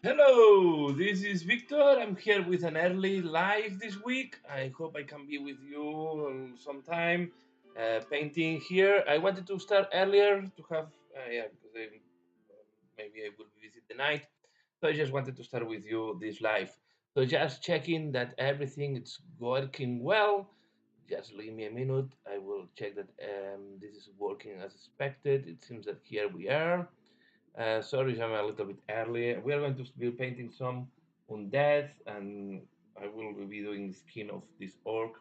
Hello, this is Victor. I'm here with an early live this week. I hope I can be with you sometime painting here. I wanted to start earlier to have, yeah, because maybe I will visit the night. So I just wanted to start with you this live. So just checking that everything is working well. Just give me a minute. I will check that this is working as expected. It seems that here we are. Sorry, I'm a little bit early. We are going to be painting some undead, and I will be doing the skin of this orc.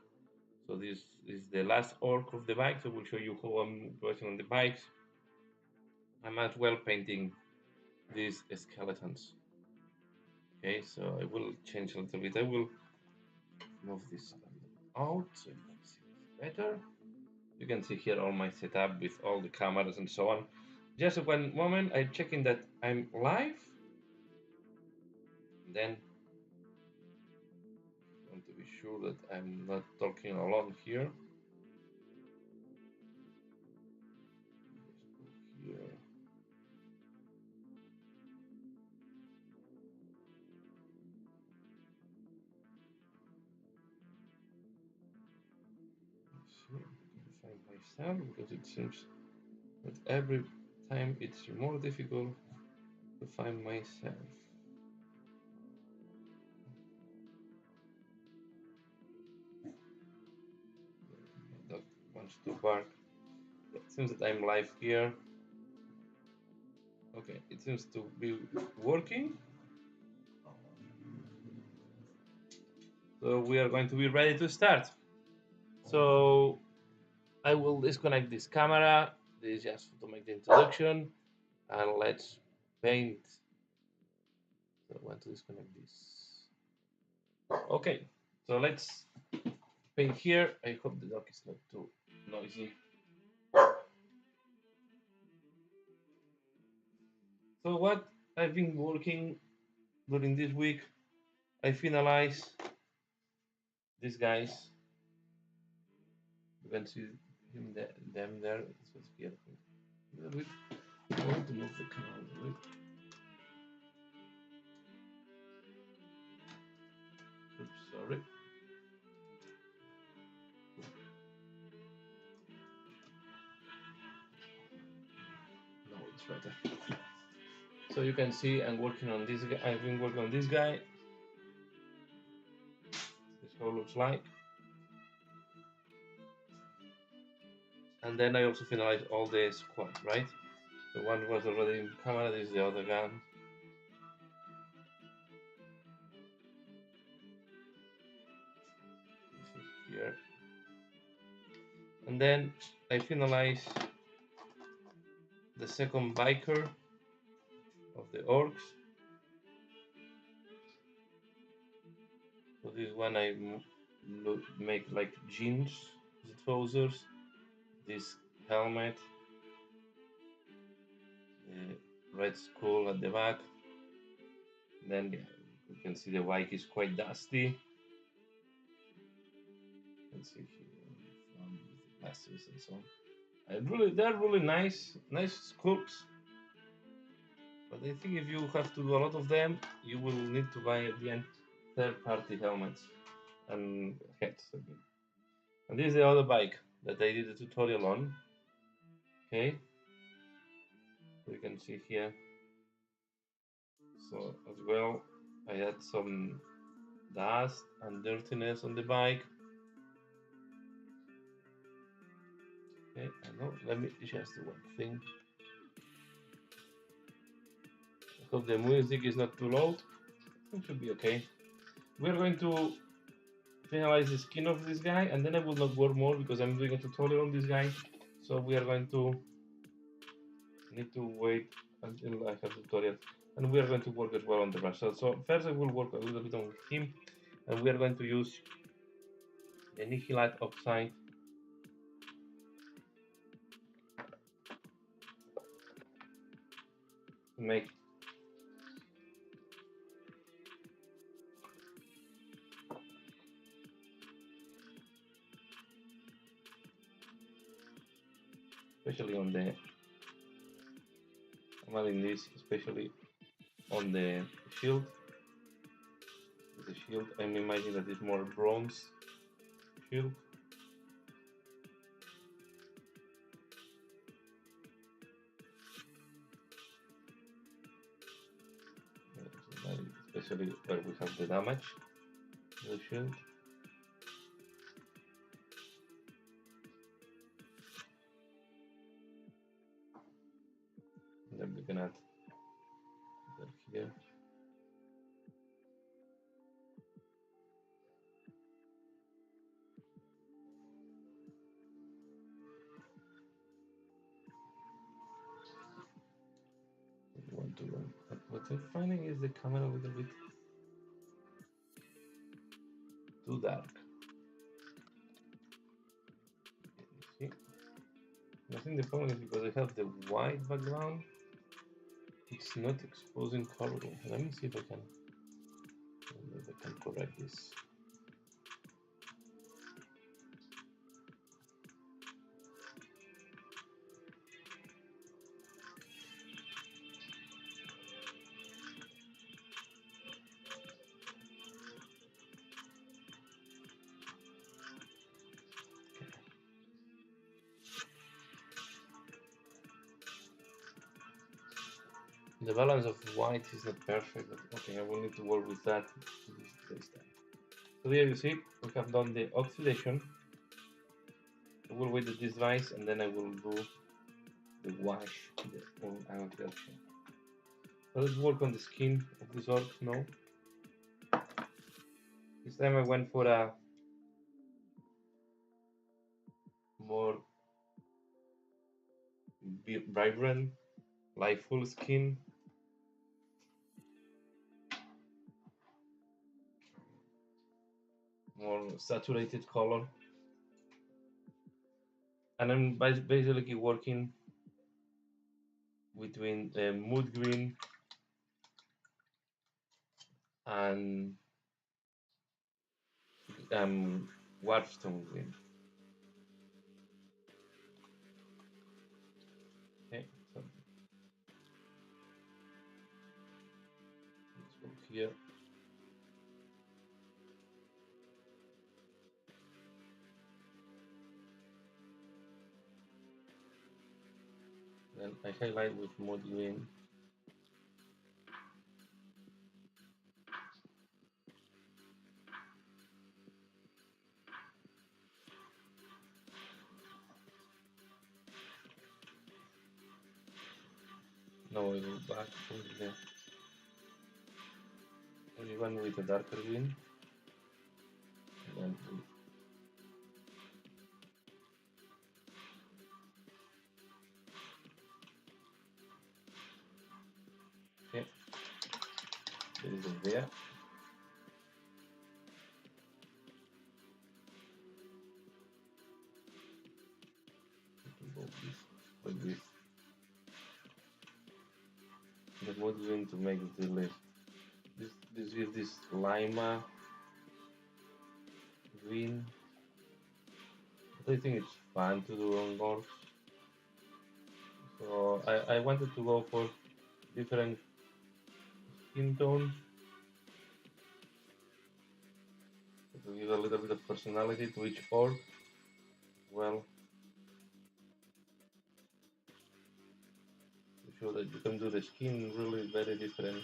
So this is the last orc of the bike. So I will show you how I'm working on the bikes. I'm as well painting these skeletons. Okay, so I will change a little bit. I will move this out so you can see this better. You can see here all my setup with all the cameras and so on. Just one moment, I'm checking that I'm live. Then want to be sure that I'm not talking alone here. Just go here. Let's see if I can find myself because it seems that every time it's more difficult to find myself. Dog wants to bark. It seems that I'm live here. Okay, it seems to be working. So we are going to be ready to start. So I will disconnect this camera. This is just to make the introduction. And let's paint. So I want to disconnect this. Okay, so let's paint here. I hope the dog is not too noisy. So what I've been working during this week, I finalized these guys. You can see them there. This was here. A little bit. I want to move the camera a little bit. Oops, sorry. No, it's right there. So you can see I'm working on this guy. I've been working on this guy. This how it looks like. And then I also finalized all the squad, right? So one was already in camera, this is the other gun. This is here. And then I finalized the second biker of the orcs. So this one I make like jeans, the trousers, this helmet, the red skull at the back. Then yeah, you can see the bike is quite dusty. You can see here from the glasses and so on. They're really nice sculpts. But I think if you have to do a lot of them, you will need to buy at the end third-party helmets and heads. And this is the other bike that I did a tutorial on. Okay, so you can see here. So as well, I had some dust and dirtiness on the bike. Okay, I know. Let me just do one thing. I hope the music is not too loud. It should be okay. We're going to finalize the skin of this guy, and then I will not work more because I'm doing a tutorial on this guy. So we are going to need to wait until I have tutorial, and we are going to work as well on the brush. So first I will work a little bit on him, and we are going to use the Nihilite Oxide to make especially on the I'm adding this especially on the shield. The shield, I'm imagining that it's more bronze shield. Especially where we have the damage, the shield. And then we can add that here. Want to run. What I'm finding is the camera a little bit too dark. See? I think the problem is because I have the white background, it's not exposing color. Let me see if I can correct this. The balance of white is not perfect, but okay, I will need to work with that this time. So here you see, we have done the oxidation. I will wait this dries and then I will do the wash, the full annotation. So let's work on the skin of this orc now. This time I went for a more vibrant, full skin. More saturated color. And I'm basically working between mood green and Warpstone green. Okay, so let's go here. Then I highlight with mood green. Now I go back to the one with the darker green. And then okay, there is a there. Like this. The mood green to make the list. This gives this lima green. I think it's fun to do on orcs. So I wanted to go for different skin tones to give a little bit of personality to each orc. Well, to show that you can do the skin really very different.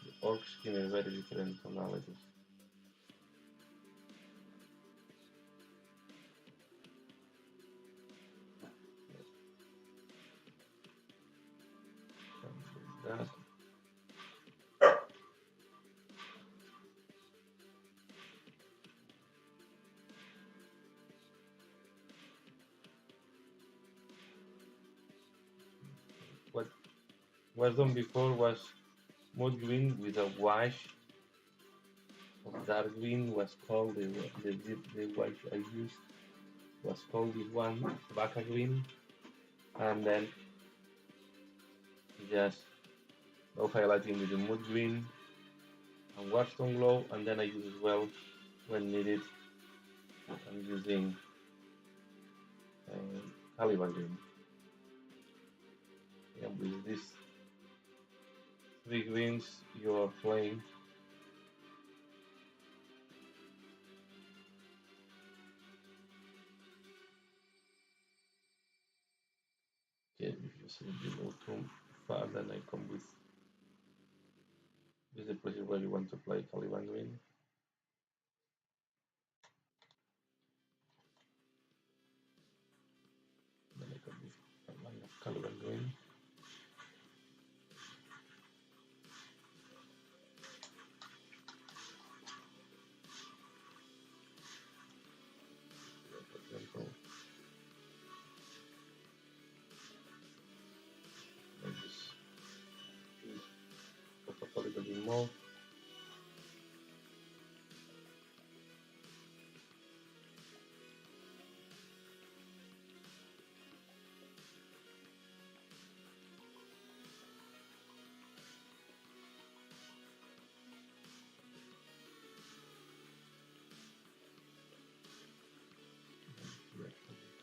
The orc skin is very different tonalities. That. What was done before was mood green with a wash of dark green was called the wash I used was called this one Baka green, and then just no highlighting with the mood green and Warstone glow, and then I use as well when needed. I'm using Caliban green. And with this 3 greens you are playing. Okay, if you see you move too far, then I come with this is the place where you want to play Caliban Green. Then I come with a line of Caliban Green. For example, like this. Pop up a little bit more.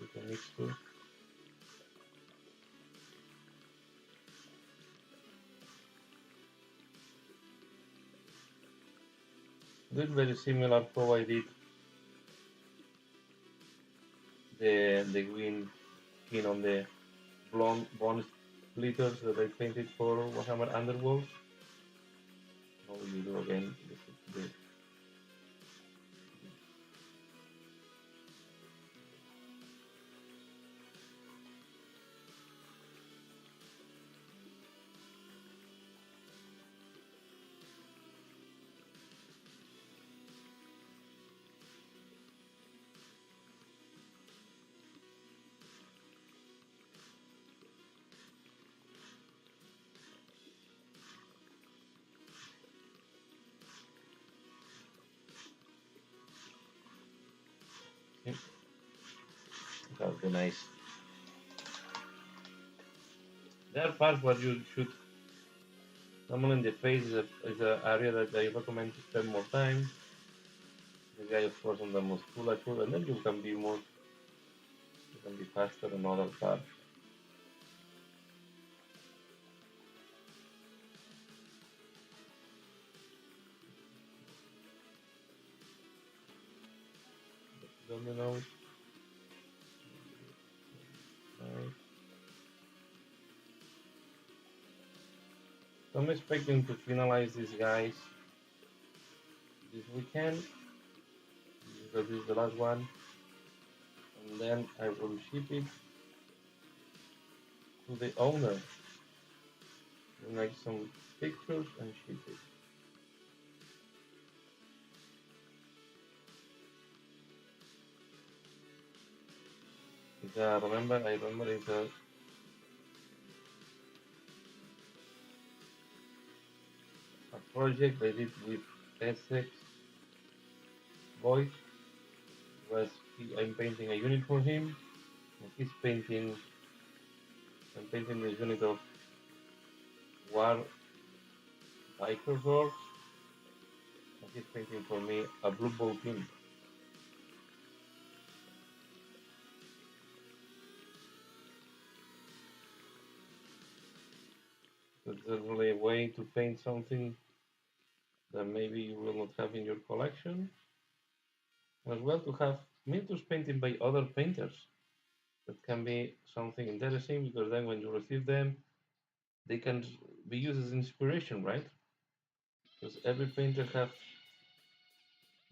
We can mix too. This is very similar how I did the green skin on the blonde bone splitters that I painted for Warhammer Underworld. Now we do again the That would be nice. There are parts where you should. Normally, in the face is an area that I recommend to spend more time. The guy, of course, on the musculature, and then you can be more. You can be faster on other parts. Dominoes. Right. So I'm expecting to finalize these guys this weekend because this is the last one, and then I will ship it to the owner. We'll make some pictures and ship it. It's I remember it's a project I did with Essex Boyd. I'm painting a unit for him, and I'm painting this unit of War Biker Zords, and he's painting for me a Blue Bolt team. It's really a way to paint something that maybe you will not have in your collection, as well to have miniatures painted by other painters. That can be something interesting because then when you receive them, they can be used as inspiration, right? Because every painter has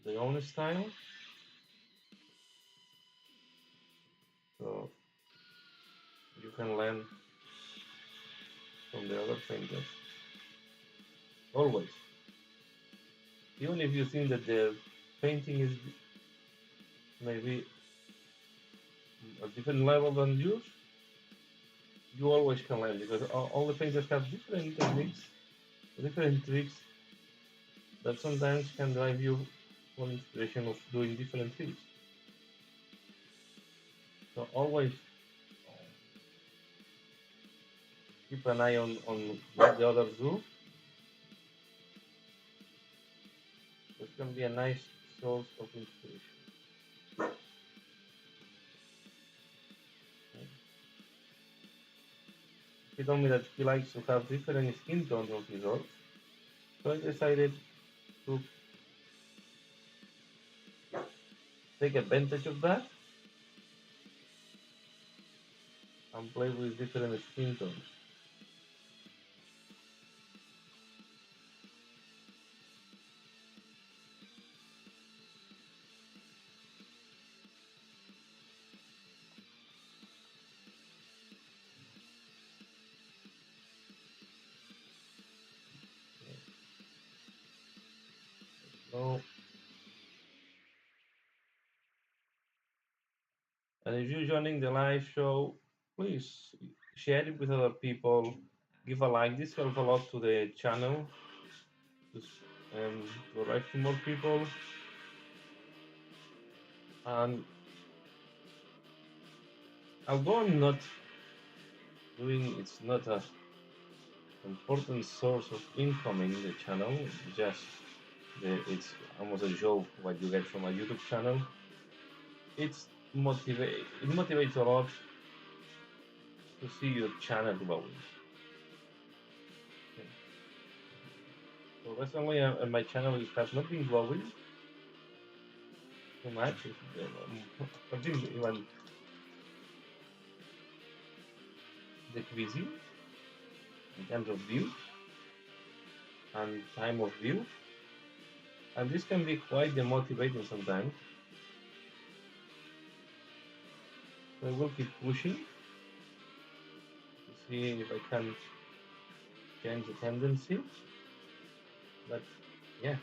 their own style, so you can learn from the other painters always. Even if you think that their painting is maybe a different level than yours, you always can learn because all the painters have different techniques, different tricks that sometimes can drive you for inspiration of doing different things. So always keep an eye on what the others do. This can be a nice source of inspiration. he told me that he likes to have different skin tones on his orcs. So I decided to take advantage of that and play with different skin tones. So, and if you're joining the live show, please share it with other people. Give a like. This helps a lot to the channel to arrive to more people. And although I'm not doing, it's not a important source of income in the channel. Just it's almost a joke what you get from a YouTube channel. It motivates a lot to see your channel growing. So recently, my channel has not been growing too much. I think even decreasing in terms of views and time of view, and this can be quite demotivating sometimes. So I will keep pushing to see if I can change the tendency. But yeah,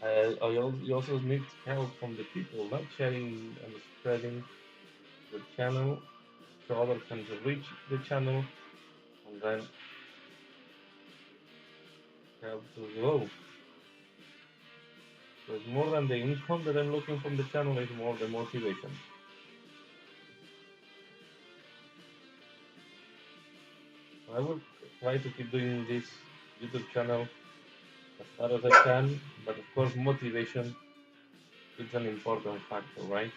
you also need help from the people, not sharing and spreading the channel so others can reach the channel and then help to grow. So it's more than the income that I'm looking from the channel, it's more the motivation. I will try to keep doing this YouTube channel as far as I can, but of course motivation is an important factor, right?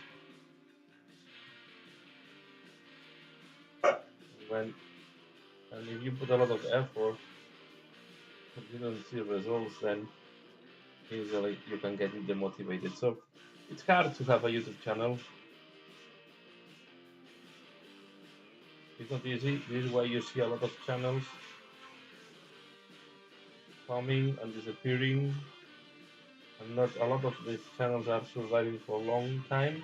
When and if you put a lot of effort, but you don't see results, then easily you can get demotivated. So it's hard to have a YouTube channel. It's not easy. This is why you see a lot of channels coming and disappearing, and not a lot of these channels are surviving for a long time.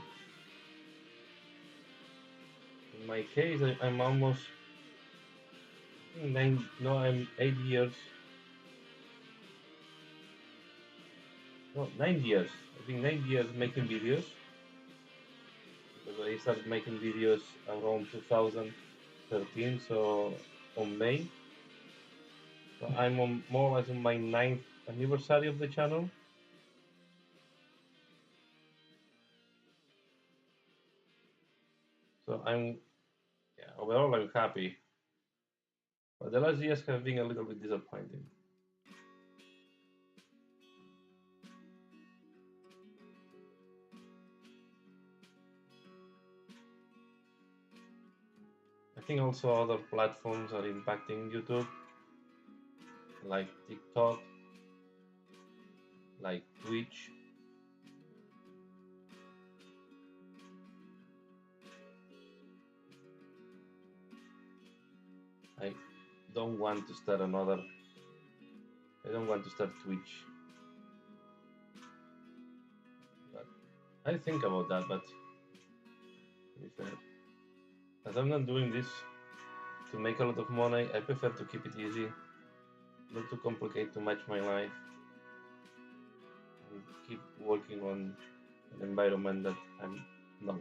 In my case, I'm almost I'm 8 years. No, 9 years. I think 9 years making videos. Because I started making videos around 2013, so on May. So I'm on more or less on my 9th anniversary of the channel. So overall I'm happy. But the last years have been a little bit disappointing. I think also other platforms are impacting YouTube, like TikTok, like Twitch. I don't want to start another. I don't want to start Twitch. But I think about that, but as I'm not doing this to make a lot of money, I prefer to keep it easy, not to complicate too much my life, and keep working on an environment that I'm not.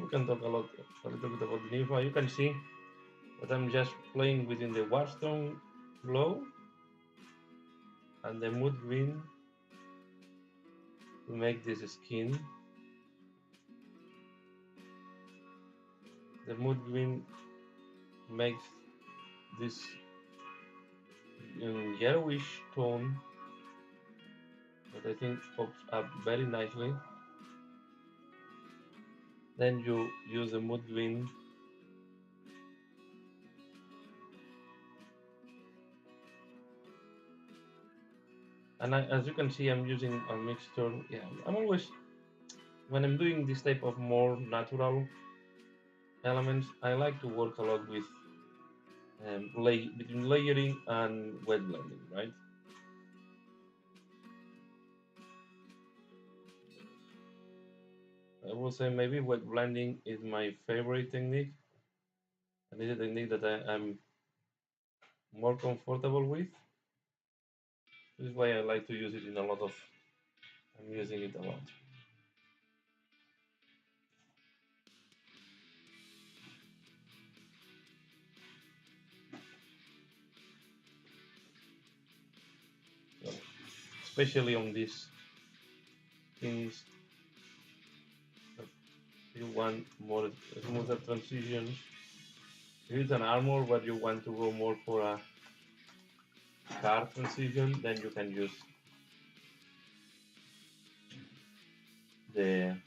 We can talk a little bit about the info. You can see that I'm just playing within the Warstone glow and the mood green to make this skin. The mood green makes this in yellowish tone that I think pops up very nicely. Then you use a mood wind, and as you can see, I'm using a mixture. Yeah, I'm always when I'm doing this type of more natural elements, I like to work a lot with between layering and wet blending, right? I will say maybe wet blending is my favorite technique, and it's a technique that I'm more comfortable with. This is why I like to use it in a lot of. I'm using it a lot. So, especially on these things that you want more smoother transitions. If it's an armor, but you want to go more for a car transition, then you can use the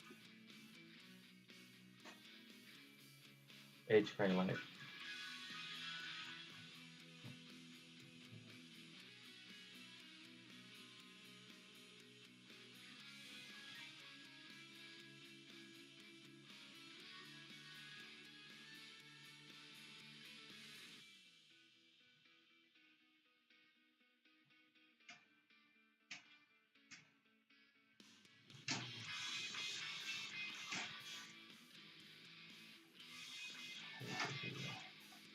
edge highlight.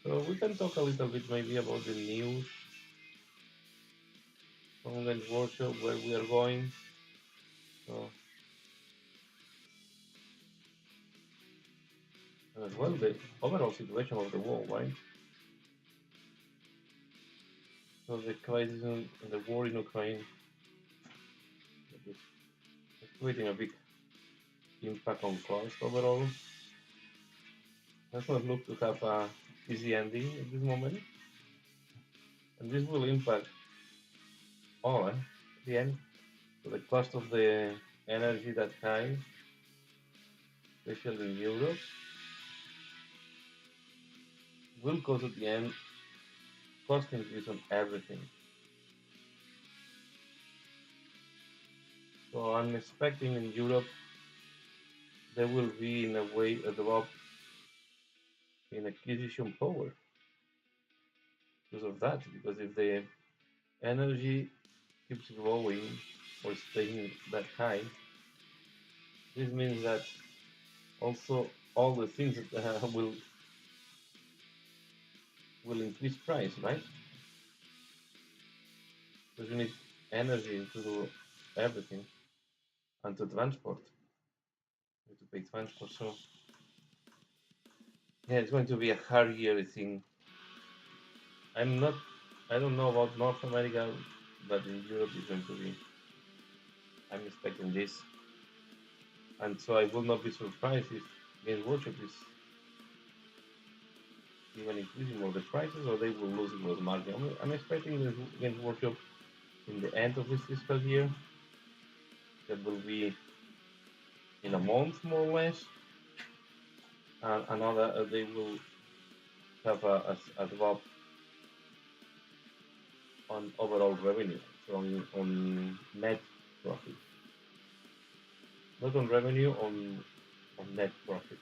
So we can talk a little bit maybe about the news from Games Workshop, where we are going. So and as well the overall situation of the world, right? So the crisis and the war in Ukraine is creating a big impact on cost overall. Does not look to have a easy ending at this moment, and this will impact all at the end. So the cost of the energy that high, especially in Europe, will cause at the end cost increase on everything. So I'm expecting in Europe there will be in a way a drop in acquisition power because of that. Because if the energy keeps growing or staying that high, this means that also all the things that will increase price, right? Because you need energy to do everything and to transport. You need to pay transport. So yeah, it's going to be a hard year, I think. I'm not. I don't know about North America, but in Europe it's going to be. I'm expecting this, and so I will not be surprised if Games Workshop is even increasing more the prices, or they will lose gross margin. I'm expecting the Games Workshop in the end of this fiscal year, that will be in a month more or less, and another they will have a drop on overall revenue, so on net profit, not on revenue, on net profit,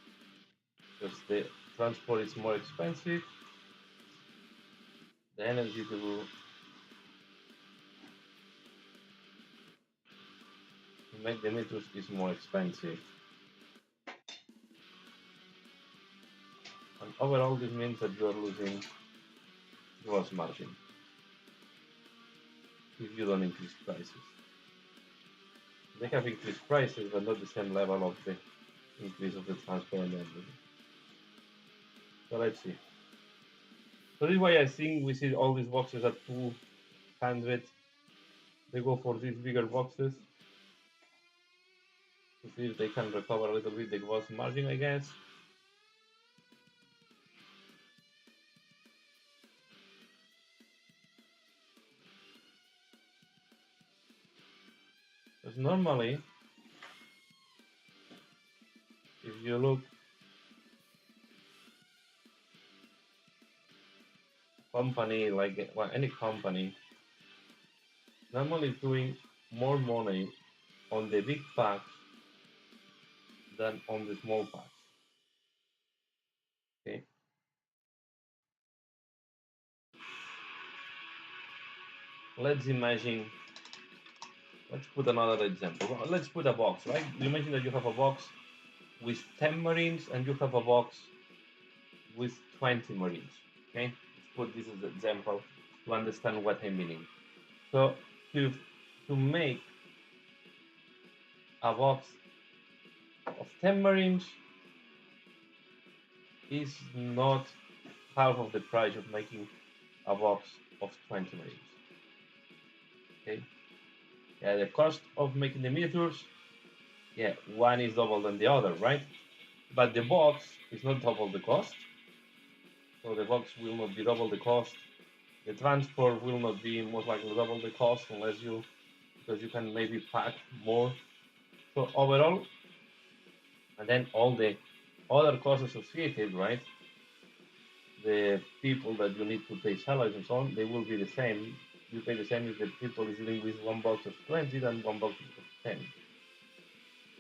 because the transport is more expensive, the energy to make the meters is more expensive, and overall this means that you are losing gross margin if you don't increase prices. They have increased prices, but not the same level of the increase of the transport and everything. So let's see. So this is why I think we see all these boxes at 200. They go for these bigger boxes to see if they can recover a little bit the gross margin, I guess. Because normally, if you look, company like any company normally is doing more money on the big packs than on the small packs. Okay, let's imagine. Let's put another example. Well, let's put a box, right? You imagine that you have a box with 10 marines and you have a box with 20 marines. Okay, let's put this as an example to understand what I'm meaning. So to make a box of 10 marines is not half of the price of making a box of 20 marines. Okay, yeah, the cost of making the miniatures, yeah, one is double than the other, right? But the box is not double the cost, so the box will not be double the cost. The transport will not be most likely double the cost unless you, because you can maybe pack more. So overall, and then all the other costs associated, right? The people that you need to pay salaries and so on, they will be the same. You pay the same if the people is dealing with one box of 20 than one box of 10.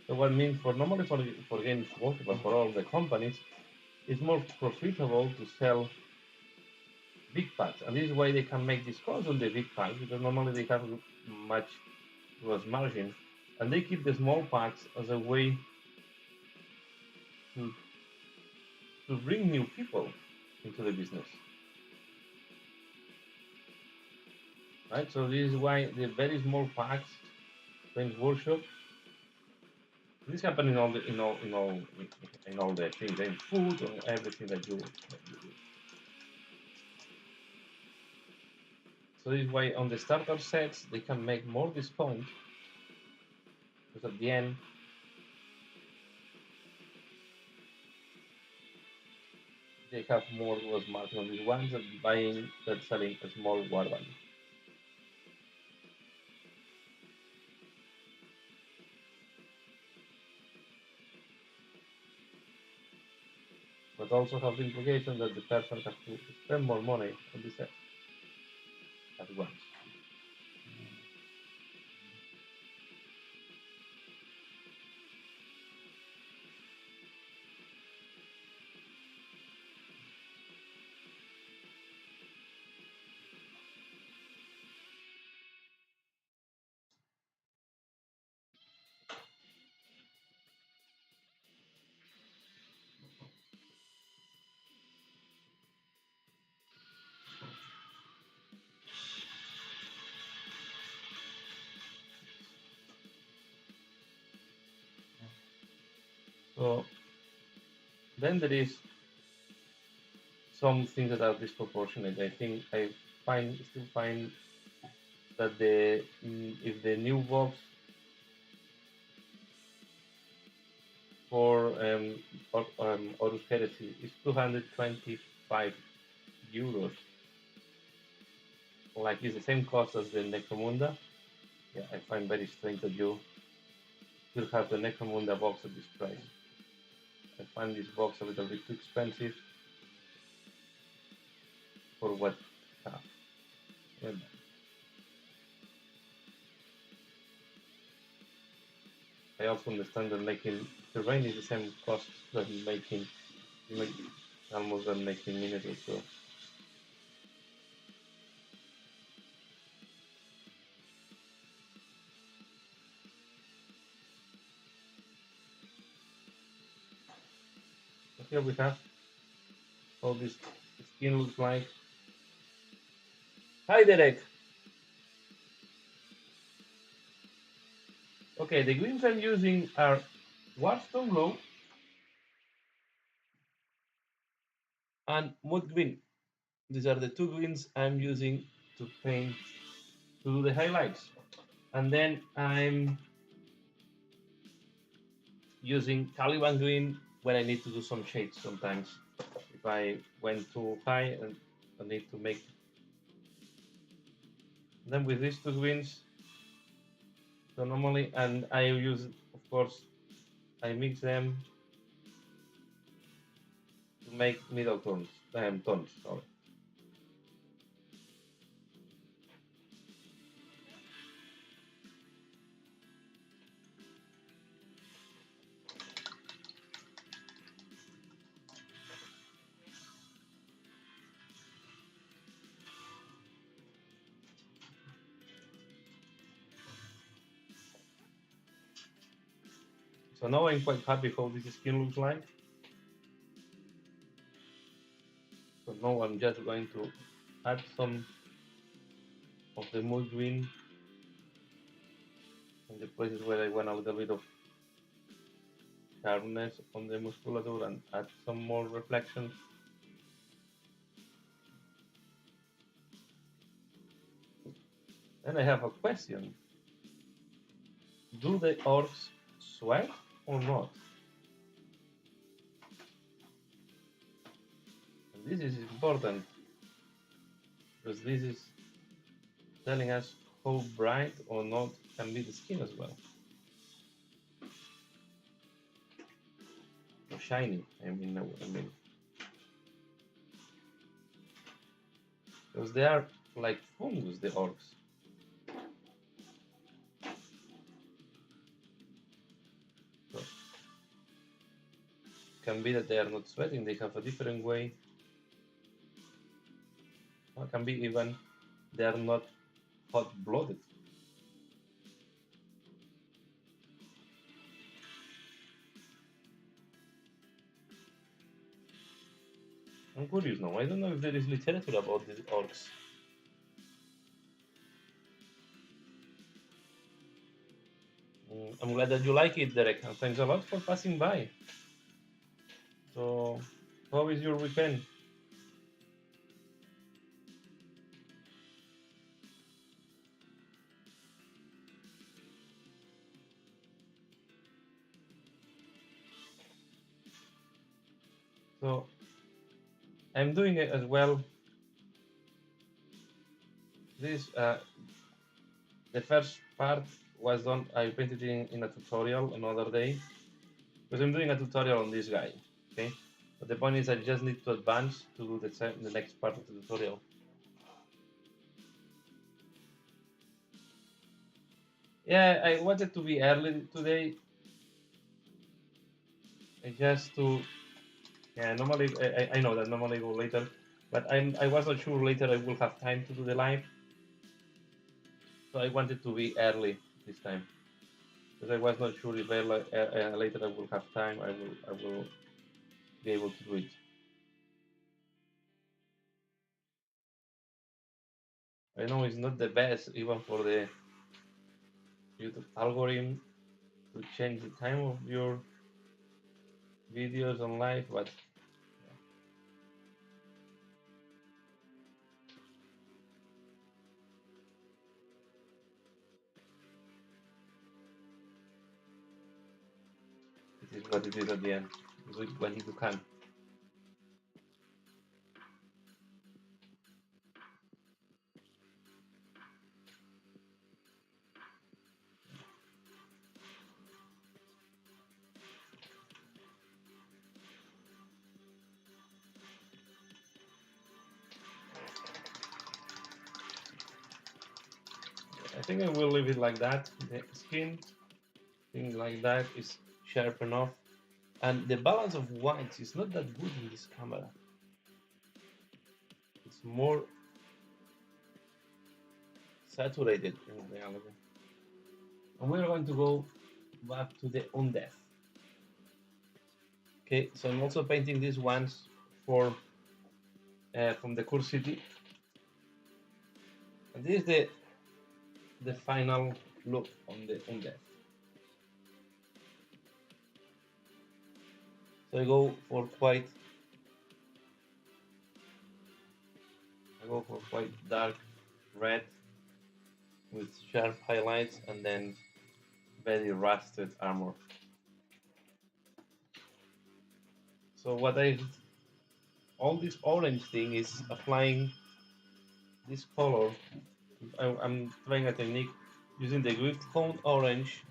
So what means for normally for games workable for all the companies, it's more profitable to sell big packs, and this is why they can make discounts on the big packs because normally they have much gross margin, and they keep the small packs as a way to bring new people into the business. Right, so this is why the very small packs, Games Workshop. This happens in all the in all the things, in food, and everything that you do. So this is why on the starter sets they can make more discount because at the end they have more gross margin on these ones than buying than selling a small war value. But also have the implication that the person has to spend more money on the set at once. So then there is some things that are disproportionate. I think I still find that if the new box for Horus Heresy is 225 euros, like it's the same cost as the Necromunda. Yeah, I find very strange that you still have the Necromunda box at this price. I find this box a little bit too expensive for what you have. Yeah. I also understand that making terrain is the same cost that making almost than making miniatures. So here we have how this skin looks like. Hi Derek. Okay, the greens I'm using are Warstone Glow and Mud Green. These are the two greens I'm using to paint, to do the highlights. And then I'm using Caliban Green when I need to do some shades sometimes. If I went too high and I need to make. Then with these two greens, So normally, and I use, of course, I mix them to make middle tones. Sorry. So now I'm quite happy how this skin looks like. So now I'm just going to add some of the mood green in the places where I want a little bit of sharpness on the musculature and add some more reflections. Then I have a question. Do the orcs sweat or not? And this is important because this is telling us how bright or not can be the skin as well. Or shiny, I mean. Because they are like fungus, the orcs. So can be that they are not sweating, they have a different way. Or can be even they are not hot-blooded. I'm curious now. I don't know if there is literature about these orcs. I'm glad that you like it, Derek, and thanks a lot for passing by. So, how is your weekend? So, I'm doing it as well. This the first part was done. I painted in a tutorial another day because I'm doing a tutorial on this guy. Okay, but the point is I just need to advance to do the next part of the tutorial. Yeah, I wanted to be early today, just to. Yeah, normally I know that normally I go later, but I was not sure later I will have time to do the live, so I wanted to be early this time because I was not sure if later I will have time. I will be able to do it. I know it's not the best even for the YouTube algorithm to change the time of your videos on live, but it is what it is at the end. Do it when you can. I think I will leave it like that. The skin thing like that is sharp enough. And the balance of whites is not that good in this camera. It's more saturated in reality. And we're going to go back to the undeath. Okay, so I'm also painting these ones for from the Curse City. And this is the final look on the undeath. So I go for quite dark red with sharp highlights and then very rusted armor. So all this orange thing is applying this color. I'm trying a technique using the Grid Tone Orange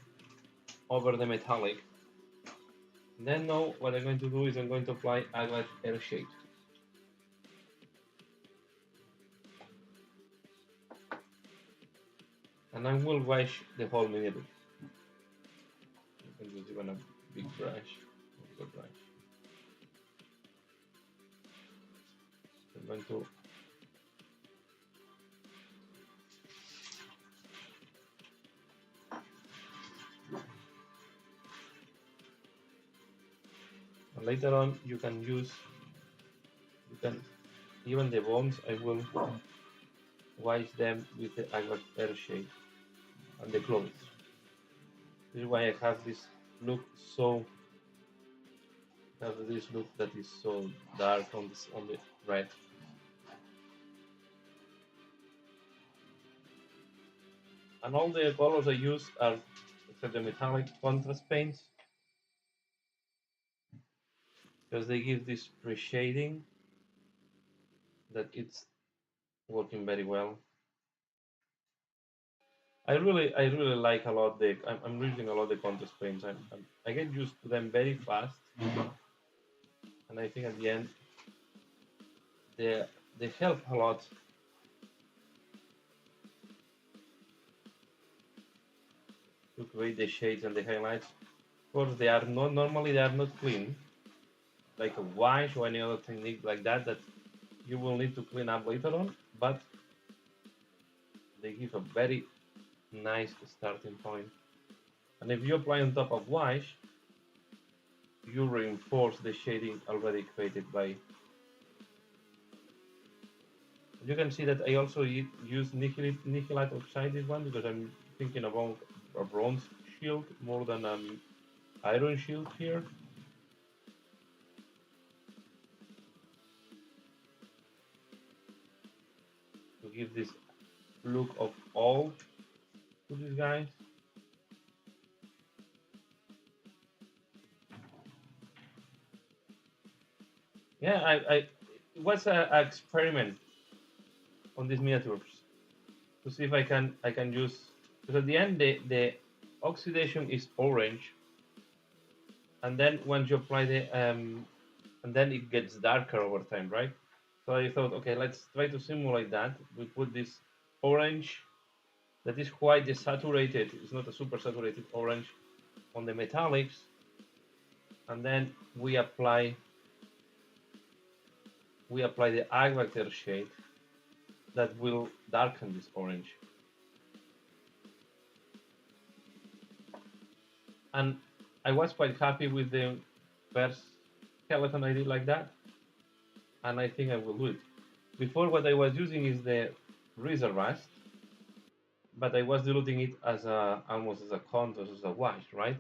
over the metallic. And then now what I'm going to do is I'm going to apply Agate Earthshade. And I will wash the whole miniature. You can use even a big brush, a bigger brush. I'm going to and later on you can even the bones I will wash them with the Agate Earthshade and the clothes. This is why I have this look that is so dark on the red. And all the colors I use are except the metallic contrast paints because they give this pre-shading that it's working very well. I really like a lot I'm using a lot the contrast paints. I get used to them very fast, and I think at the end they help a lot to create the shades and the highlights. Of course, they are not clean like a wash or any other technique like that you will need to clean up later on, but they give a very nice starting point. And if you apply on top of wash, you reinforce the shading already created by. You can see that I also use Nihilite Oxide this one because I'm thinking about a bronze shield more than an iron shield here. To give this look of old to these guys. Yeah, it was an experiment on these miniatures to see if I can use, because at the end the oxidation is orange, and then once you apply and then it gets darker over time, right? So I thought, okay, let's try to simulate that. We put this orange that is quite desaturated. It's not a super saturated orange on the metallics, and then we apply the Agate Earthshade that will darken this orange. And I was quite happy with the first skeleton I did like that, and I think I will do it. Before, what I was using is the Razor Rust, but I was diluting it as almost as a contrast, as a wash, right?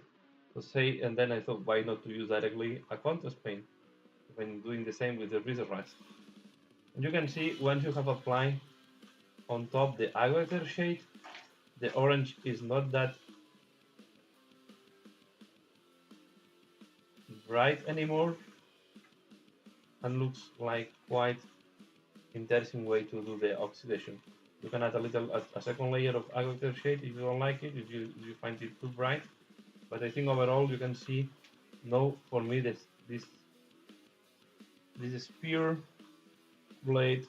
So say, and then I thought, why not to use directly a contrast paint when doing the same with the Razor Rust? And you can see once you have applied on top the Agate Earthshade, the orange is not that bright anymore and looks like quite interesting way to do the oxidation. You can add a second layer of Agate Earthshade if you don't like it, if you find it too bright. But I think overall you can see, no, for me this spear blade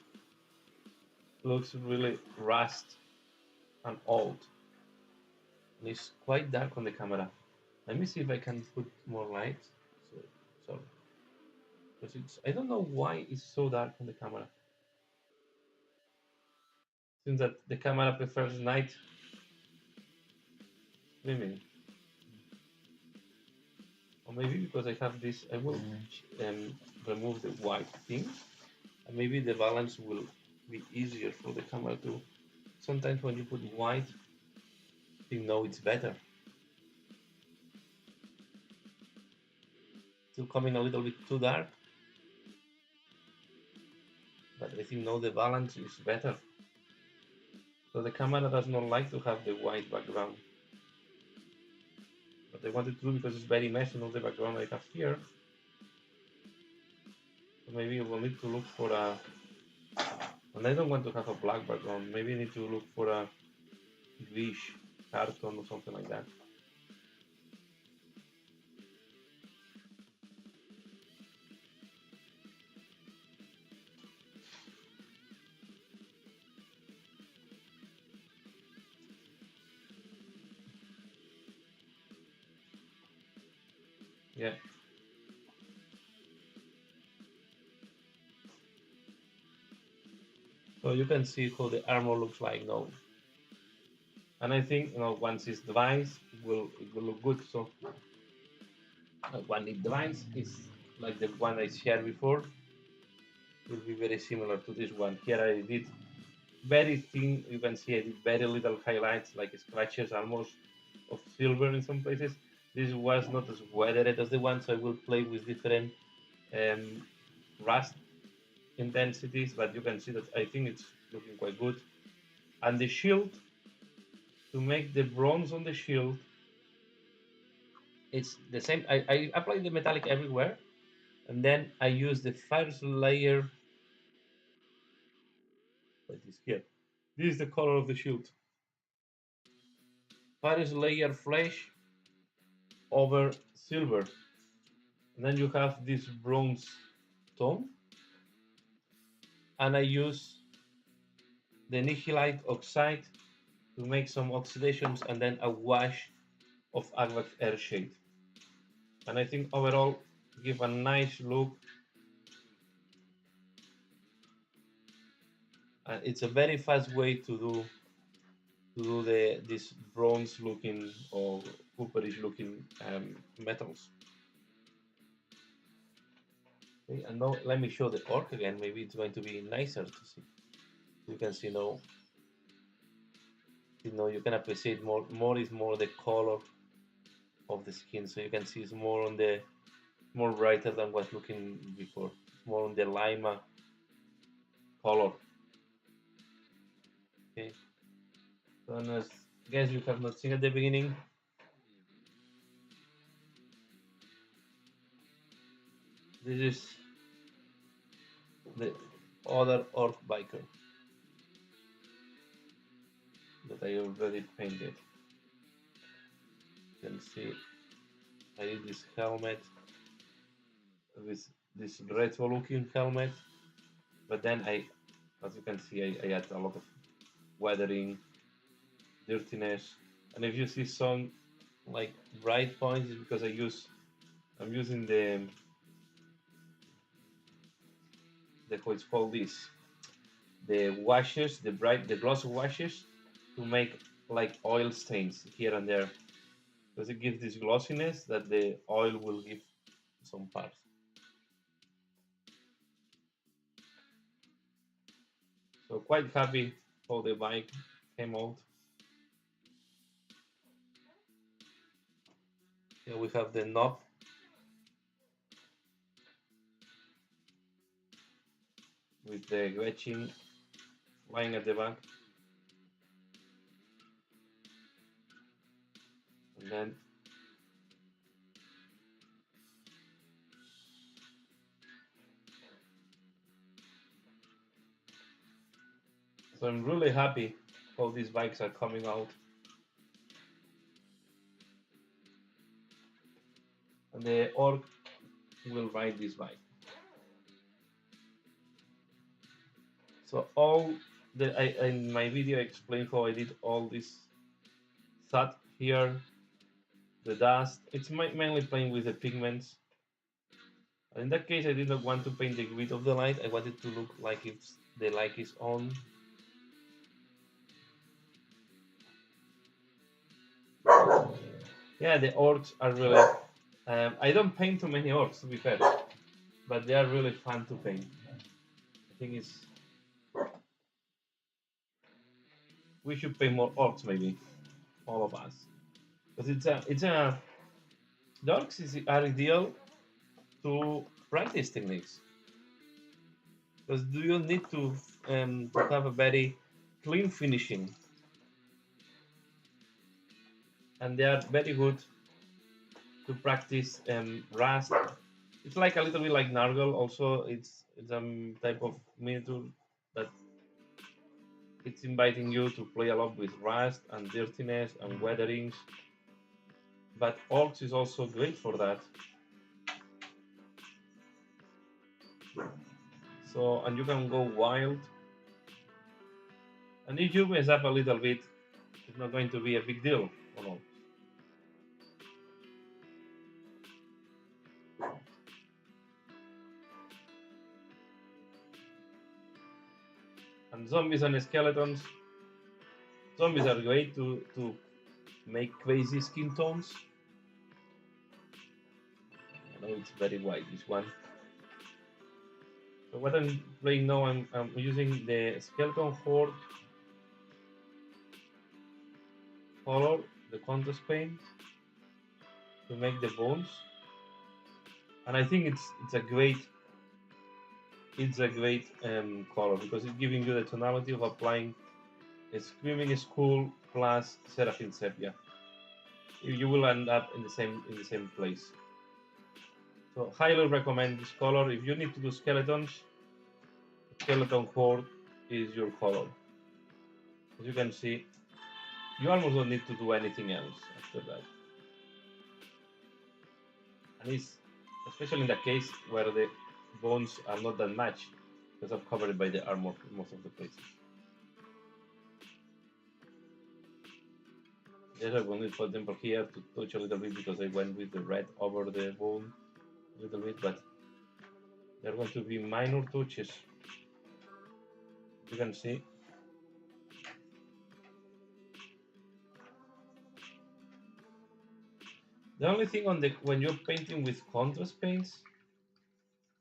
looks really rust and old, and it's quite dark on the camera. Let me see if I can put more light. So because I don't know why it's so dark on the camera. Seems that the camera prefers night streaming. Or maybe because I have this, I will remove the white thing, and maybe the balance will be easier for the camera to. Sometimes when you put white, you know it's better. Still coming a little bit too dark, but I think now the balance is better. So the camera does not like to have the white background. But I wanted to do because it's very messy, not the background I have here. So maybe we'll need to look for a. And I don't want to have a black background. Maybe I need to look for a greenish carton or something like that. Yeah. So you can see how the armor looks like now. And I think once it's devised, it will look good. So when it devised is like the one I shared before, will be very similar to this one. Here I did very thin. You can see I did very little highlights, like scratches almost of silver in some places. This was not as weathered as the one, so I will play with different um, rust intensities, but you can see that I think it's looking quite good. And the shield, to make the bronze on the shield, it's the same. I apply the metallic everywhere, and then I use the first layer that is here. This is the color of the shield. First layer flesh over silver, and then you have this bronze tone, and I use the nihilite oxide to make some oxidations and then a wash of Agvac Airshade. And I think overall give a nice look. And it's a very fast way to do this bronze looking or cooperish looking metals. Okay, and now let me show the orc again. Maybe it's going to be nicer to see. You can see now. You can appreciate more. More is more the color of the skin, so you can see it's more on the more brighter than was looking before. It's more on the lima color. Okay. So as guys you have not seen at the beginning, this is the other orc biker that I already painted. You can see I did this helmet with this retro looking helmet, but then as you can see, I add a lot of weathering, dirtiness, and if you see some like bright points, it's because I'm using the how it's called this, the washes, the gloss washes to make like oil stains here and there, because it gives this glossiness that the oil will give some parts. So quite happy how the bike came out. Here we have the knob with the Gretchen lying at the back. And then so I'm really happy how these bikes are coming out. And the orc will ride this bike. So all in my video I explained how I did all this thought here, the dust. It's mainly playing with the pigments. In that case, I did not want to paint the grid of the light. I wanted to look like it's the light is on. Yeah, the orcs are really. I don't paint too many orcs, to be fair, but they are really fun to paint. I think we should paint more orcs, maybe all of us, because the orcs are ideal to practice techniques. Because do you need to have a very clean finishing, and they are very good to practice rust. It's like a little bit like Nargle. Also, it's a type of miniature that it's inviting you to play a lot with rust and dirtiness and weatherings. But Orcs is also great for that. So, and you can go wild. And if you mess up a little bit, it's not going to be a big deal on Orcs. And zombies and skeletons. Zombies are great to make crazy skin tones. I know it's very white, this one. So what I'm playing now, I'm using the Skeleton Horde color, the contrast paint, to make the bones. And I think it's a great color because it's giving you the tonality of applying a Screaming Skull plus Seraphim Sepia. You will end up in the same place. So highly recommend this color. If you need to do skeletons, Skeleton Horde is your color. As you can see, you almost don't need to do anything else after that. And it's especially in the case where the bones are not that much because I'm covered by the armor in most of the places. Yes, I'm going to put them here to touch a little bit because I went with the red over the bone a little bit, but they're going to be minor touches. You can see. The only thing when you're painting with contrast paints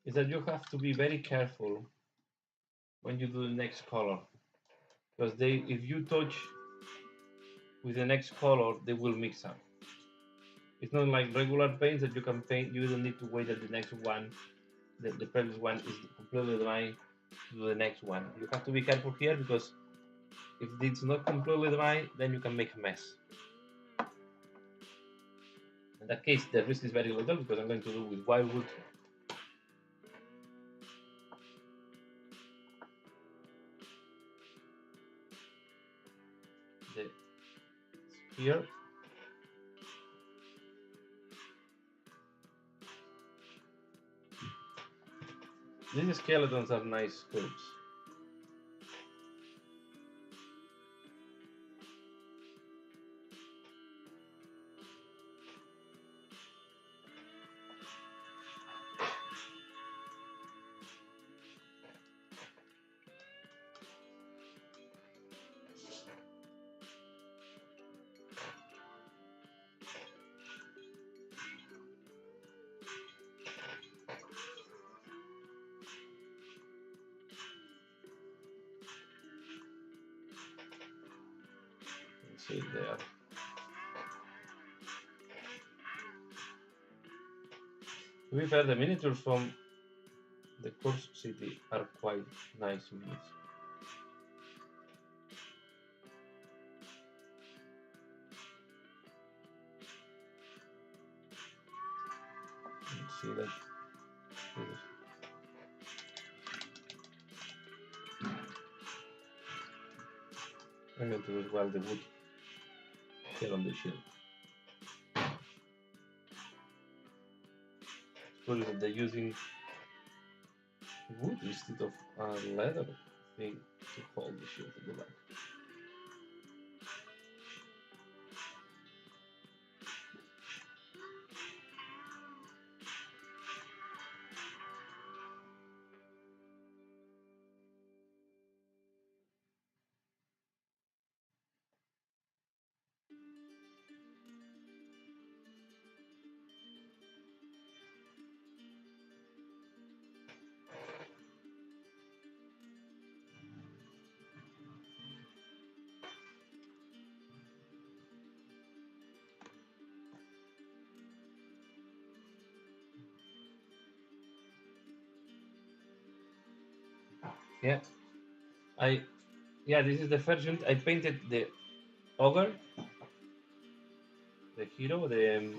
is that you have to be very careful when you do the next color, because if you touch with the next color, they will mix up. It's not like regular paints that you can paint. You don't need to wait that the next one, the previous one is completely dry to do the next one. You have to be careful here because if it's not completely dry, then you can make a mess. In that case, the risk is very little because I'm going to do with wildwood. The spear. These skeletons are nice sculpts. See there. To be fair, the miniatures from the Curse City are quite nice in this. Let's see that. I'm going to as well the wood here on the shield. It's curious that they're using wood instead of a leather thing to hold the shield at the back. Yeah, this is the version I painted the ogre, the hero, the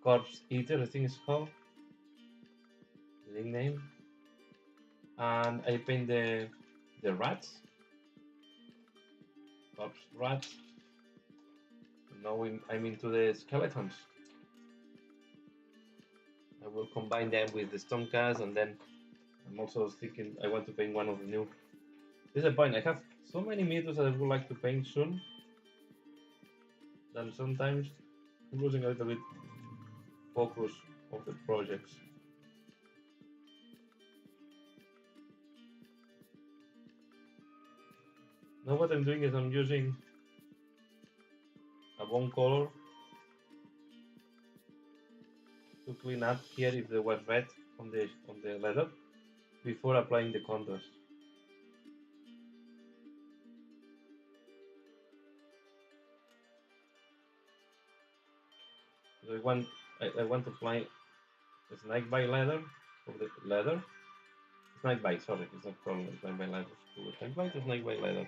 corpse eater, I think it's called the nickname. and I paint the rats. Oops, rats. Now I'm into the skeletons. I will combine them with the stone cast, and then I'm also thinking I want to paint one of the new. This is the point. I have so many meters that I would like to paint soon that sometimes I'm losing a little bit focus of the projects. Now what I'm doing is I'm using a bone color to clean up here if there was red on the leather before applying the contrast. So I want to apply a snake bite leather of the leather. Snake bite, sorry, it's not called snake bite leather. Snake bite or snake bite leather?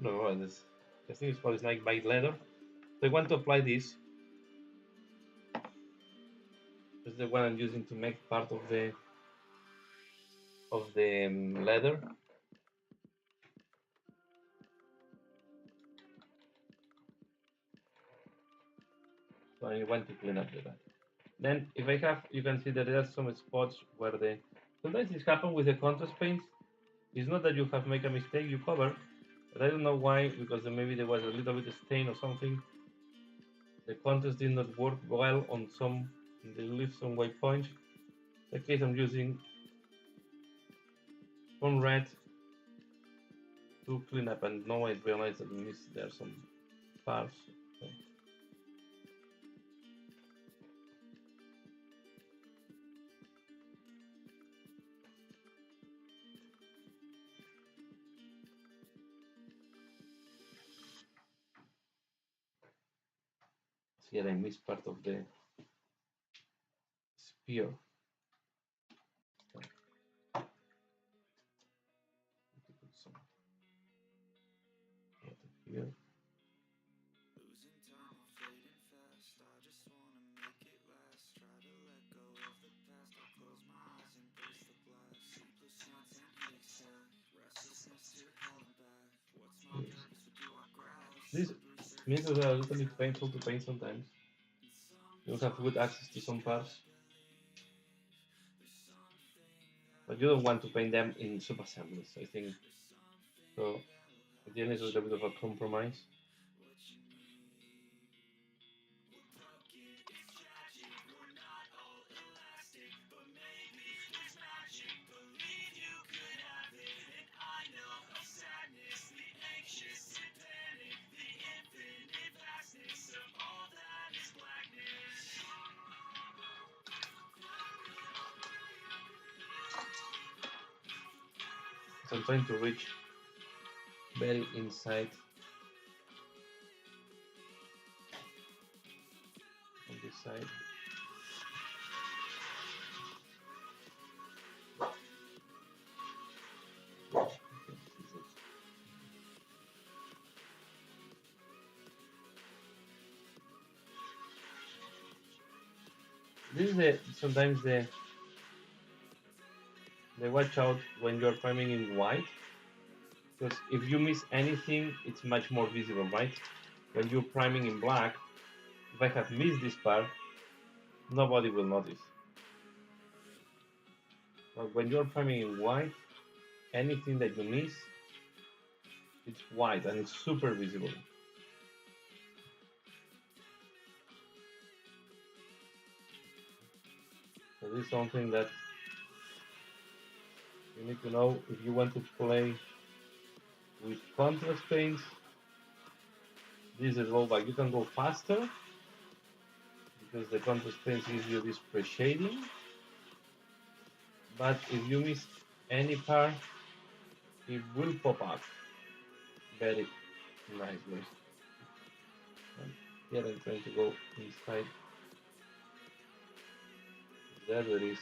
No, this I think it's called snake bite leather. So I want to apply this. This is the one I'm using to make part of the leather. So I want to clean up the that. Then if I have, you can see that there are some spots where sometimes this happens with the contrast paints. It's not that you have made a mistake, you cover, but I don't know why, because maybe there was a little bit of stain or something. The contrast did not work well on some, they leave some white points. In that case I'm using some red to clean up, and now I realize that there are some parts. So. Here I missed part of the spear. Here. These meters are a little bit painful to paint sometimes. You don't have good access to some parts. But you don't want to paint them in sub-assemblies, I think. So at the end it's a little bit of a compromise. So I'm trying to reach very inside on this side. This is sometimes the watch out when you're priming in white, because if you miss anything, it's much more visible, right? When you're priming in black, if I have missed this part, nobody will notice. But when you're priming in white, anything that you miss, it's white and it's super visible. So this is something that you need to know if you want to play with contrast paints. This is a drawback. You can go faster because the contrast paints gives you this pre-shading. But if you miss any part, it will pop up very nicely. And here I'm trying to go inside. There it is.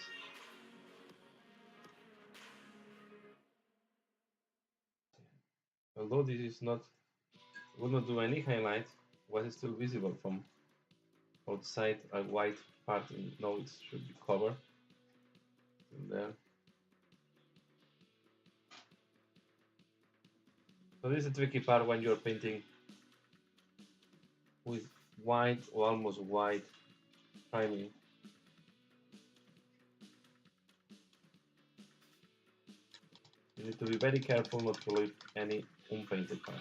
Although this is not, will not do any highlight, what is still visible from outside a white part, and now it should be covered. And there. So this is the tricky part when you're painting with white or almost white priming. You need to be very careful not to leave any unpainted part.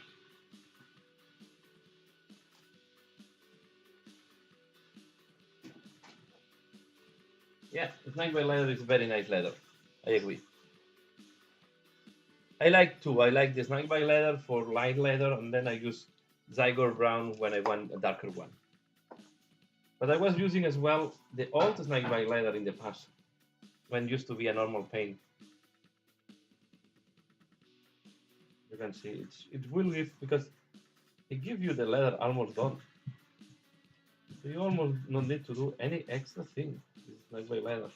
Yeah, Snake by leather is very nice leather. I agree. I like two. I like the Snake by leather for light leather, and then I use Zygor brown when I want a darker one. But I was using as well the old Snake by leather in the past, when it used to be a normal paint. You can see it will give, because it gives you the leather almost done. So you almost don't need to do any extra thing. It's Snake by leather,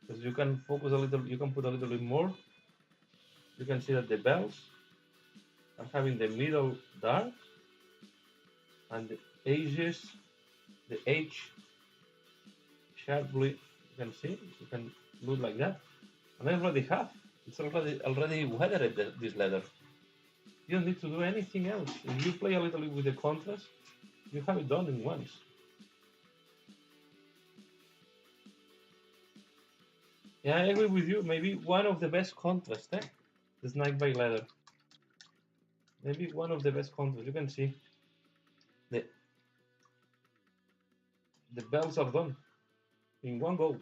because you can focus a little. You can put a little bit more. You can see that the bells are having the middle dark, and the edges, the edge sharply. You can see. You can look like that, and I already have. It's already weathered this leather. You don't need to do anything else. If you play a little bit with the contrast, you have it done in once. Yeah, I agree with you. Maybe one of the best contrasts, eh? The Snake by leather. Maybe one of the best contrasts. You can see the the bells are done in one go.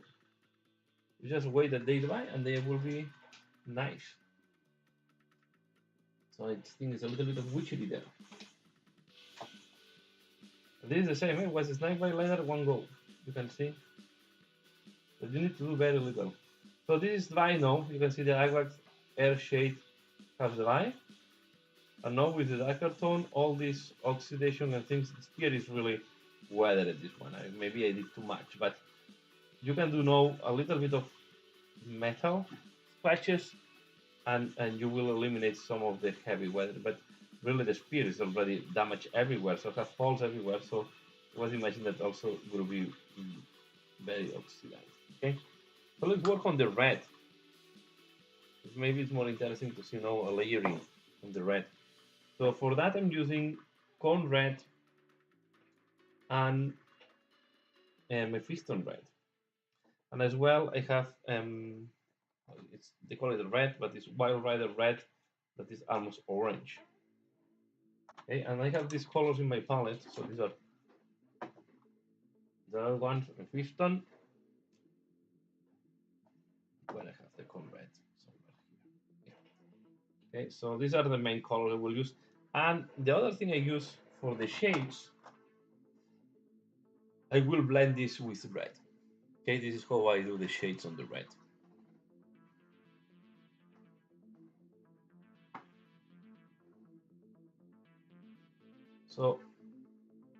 You just wait that they dry and they will be nice. So I think it's a little bit of witchery there. This is the same, it was a Snake by leather, one go. You can see. But you need to do very little. So this is dry now. You can see the Agrax air shade has dry. And now with the darker tone, all this oxidation and things, here is really weathered this one. Maybe I did too much, but you can do now a little bit of metal scratches and you will eliminate some of the heavy weather. But really the spear is already damaged everywhere, so it has holes everywhere. So I was imagining that also will be very oxidized. Okay, so let's work on the red. Maybe it's more interesting to see now a layering on the red. So for that I'm using Corn Red and Mephiston Red. And as well I have, they call it red, but it's Wild Rider Red that is almost orange. Okay, and I have these colors in my palette. So these are the other ones, Mephiston. Where I have the Corn Red somewhere here. Yeah. Okay, so these are the main colors I will use. And the other thing I use for the shades, I will blend this with red. Okay, this is how I do the shades on the red. So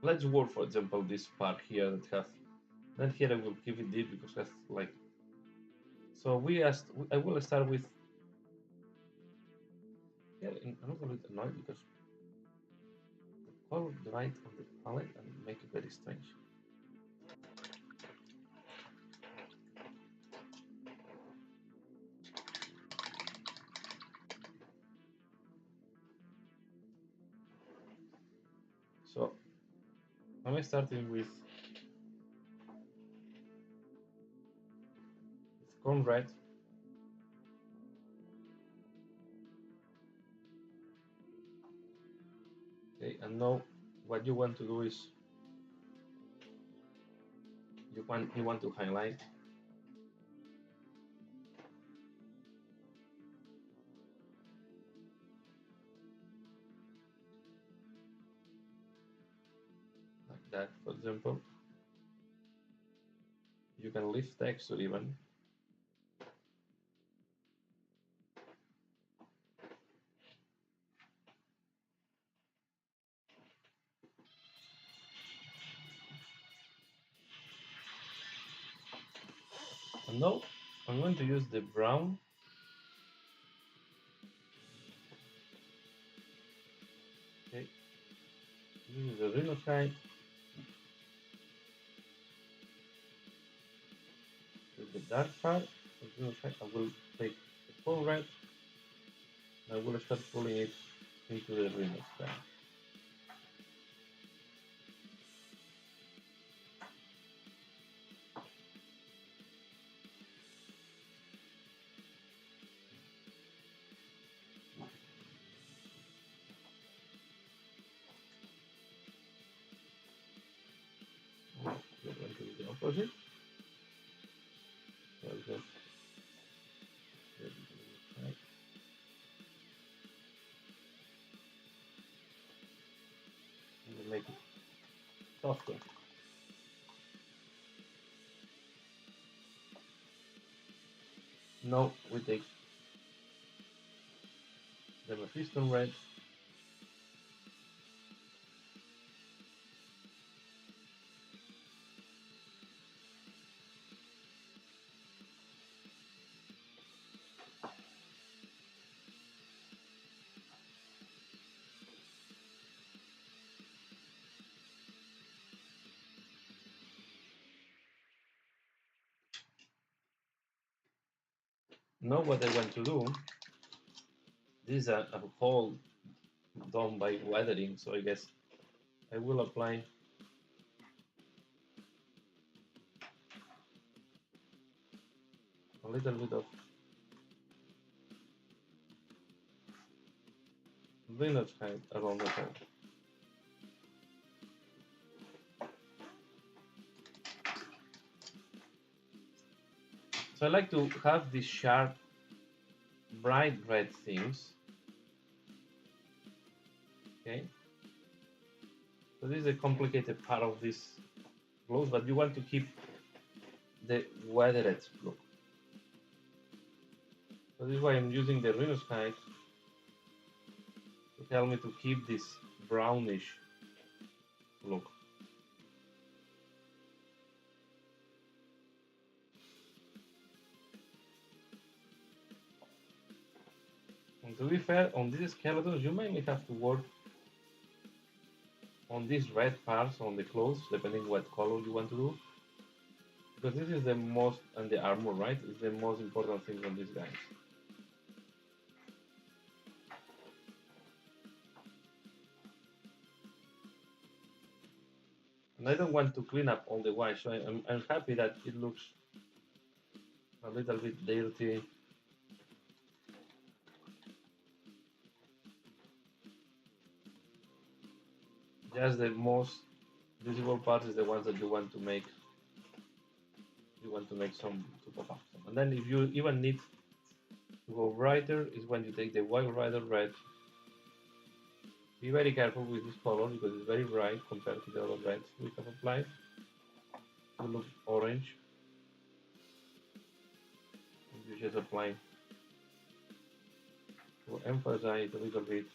let's work, for example, this part here that have. Then here I will keep it deep because that's like. So I will start with. Yeah, I'm a little bit annoyed because the color right on the palette and make it very strange. So I'm starting with Corn Red. Okay, and now what you want to do is you want to highlight. Like that, for example. You can leave texture even. And now I'm going to use the brown. Okay, this is the Rhinocide. With the dark part of Rhinocide, I will take the full red. I will start pulling it into the Rhino sky. We're going to do the opposite. So I'll just make it softer. Now we take the Mephiston red. Now what I want to do, this is a hole done by weathering, so I guess I will apply a little bit of Rhino's hide around the hole. So I like to have these sharp, bright red things. Okay. So this is a complicated part of this glows, but you want to keep the weathered look. So this is why I'm using the Rhino's hide to help me to keep this brownish look. And to be fair, on these skeletons, you might have to work on these red parts on the clothes, depending what color you want to do. Because this is the most, and the armor, right, is the most important thing on these guys. And I don't want to clean up all the white, so I'm happy that it looks a little bit dirty. Just the most visible part is the ones that you want to make. You want to make some to pop up. And then if you even need to go brighter, is when you take the Wild Rider red. Be very careful with this color because it's very bright compared to the other reds we have applied. It looks orange. And you just apply to emphasize a little bit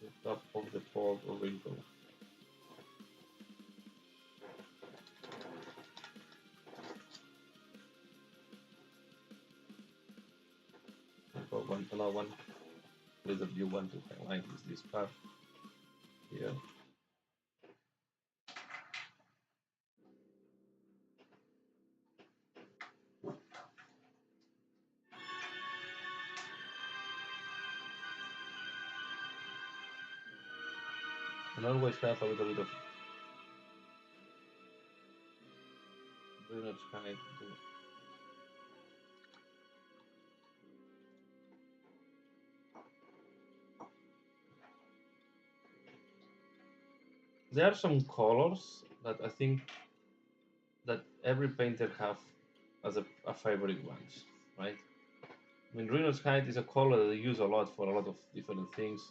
the top of the fold or wrinkle. Another one that you want to highlight is this part here. And always have a little bit of Rhino's hide to there are some colors that I think that every painter have as a favorite ones, right? I mean, Rhino's hide is a color that I use a lot for a lot of different things,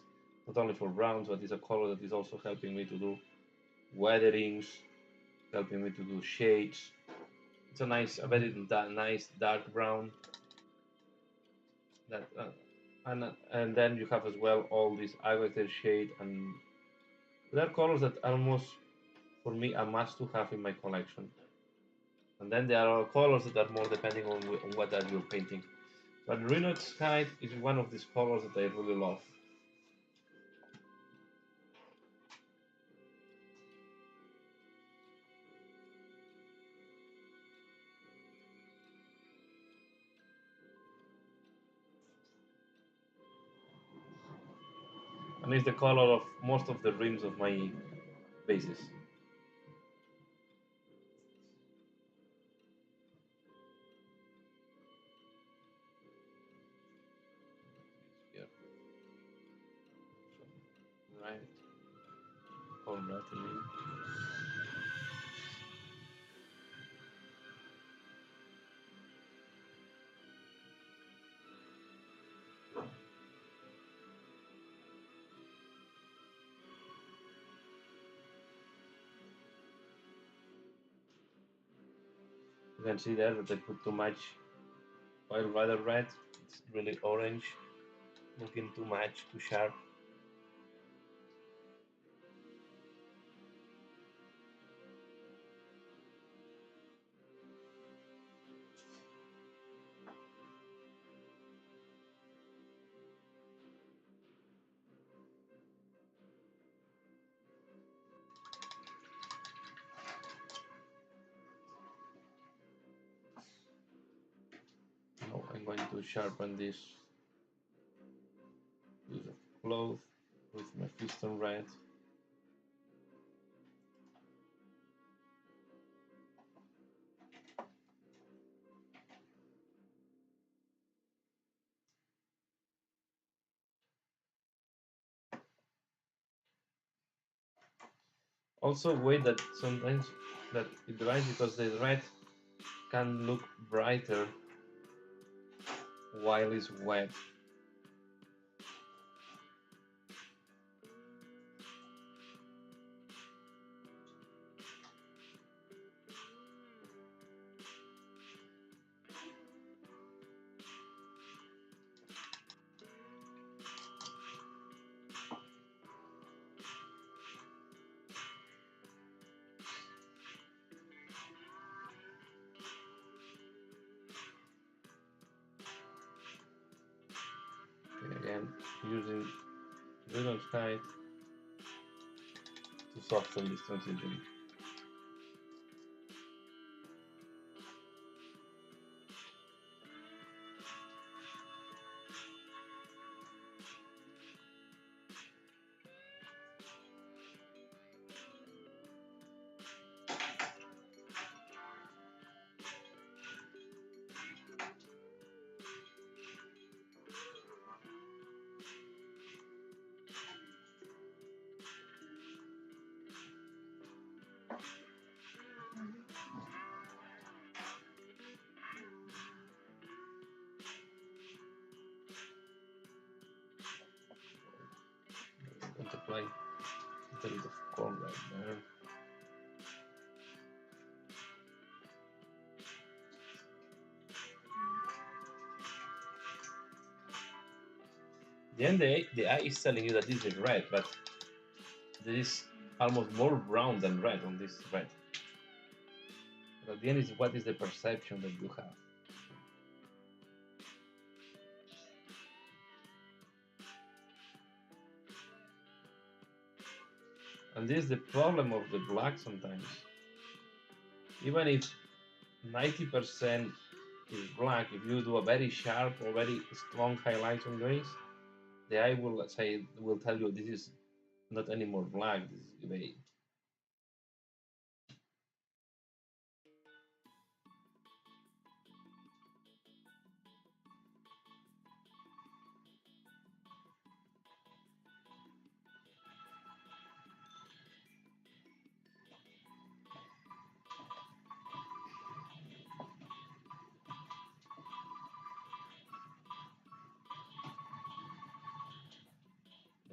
not only for browns, but it's a color that is also helping me to do weatherings, helping me to do shades. It's a very nice dark brown. That and then you have as well all this agate shade, and there are colors that are almost for me a must to have in my collection. And then there are colors that are more depending on what that you're painting. But Rhino's hide is one of these colors that I really love. and it's the color of most of the rims of my bases. Here, right, all right, I mean. You can see there that I put too much oil rather red. It's really orange, looking too much, too sharp. Now I'm going to sharpen this with a cloth with my piston red. Also, wait that sometimes that it dries because the red can look brighter while it's wet. And again, using Rhydon Sky to soften this transition. I'm going to apply a little bit of corn right there. Then the eye is telling you that this is red, but there is almost more brown than red on this red. But at the end is what is the perception that you have. And this is the problem of the black sometimes. Even if 90% is black, if you do a very sharp or very strong highlights on grays, the eye will tell you this is not anymore black, this is gray.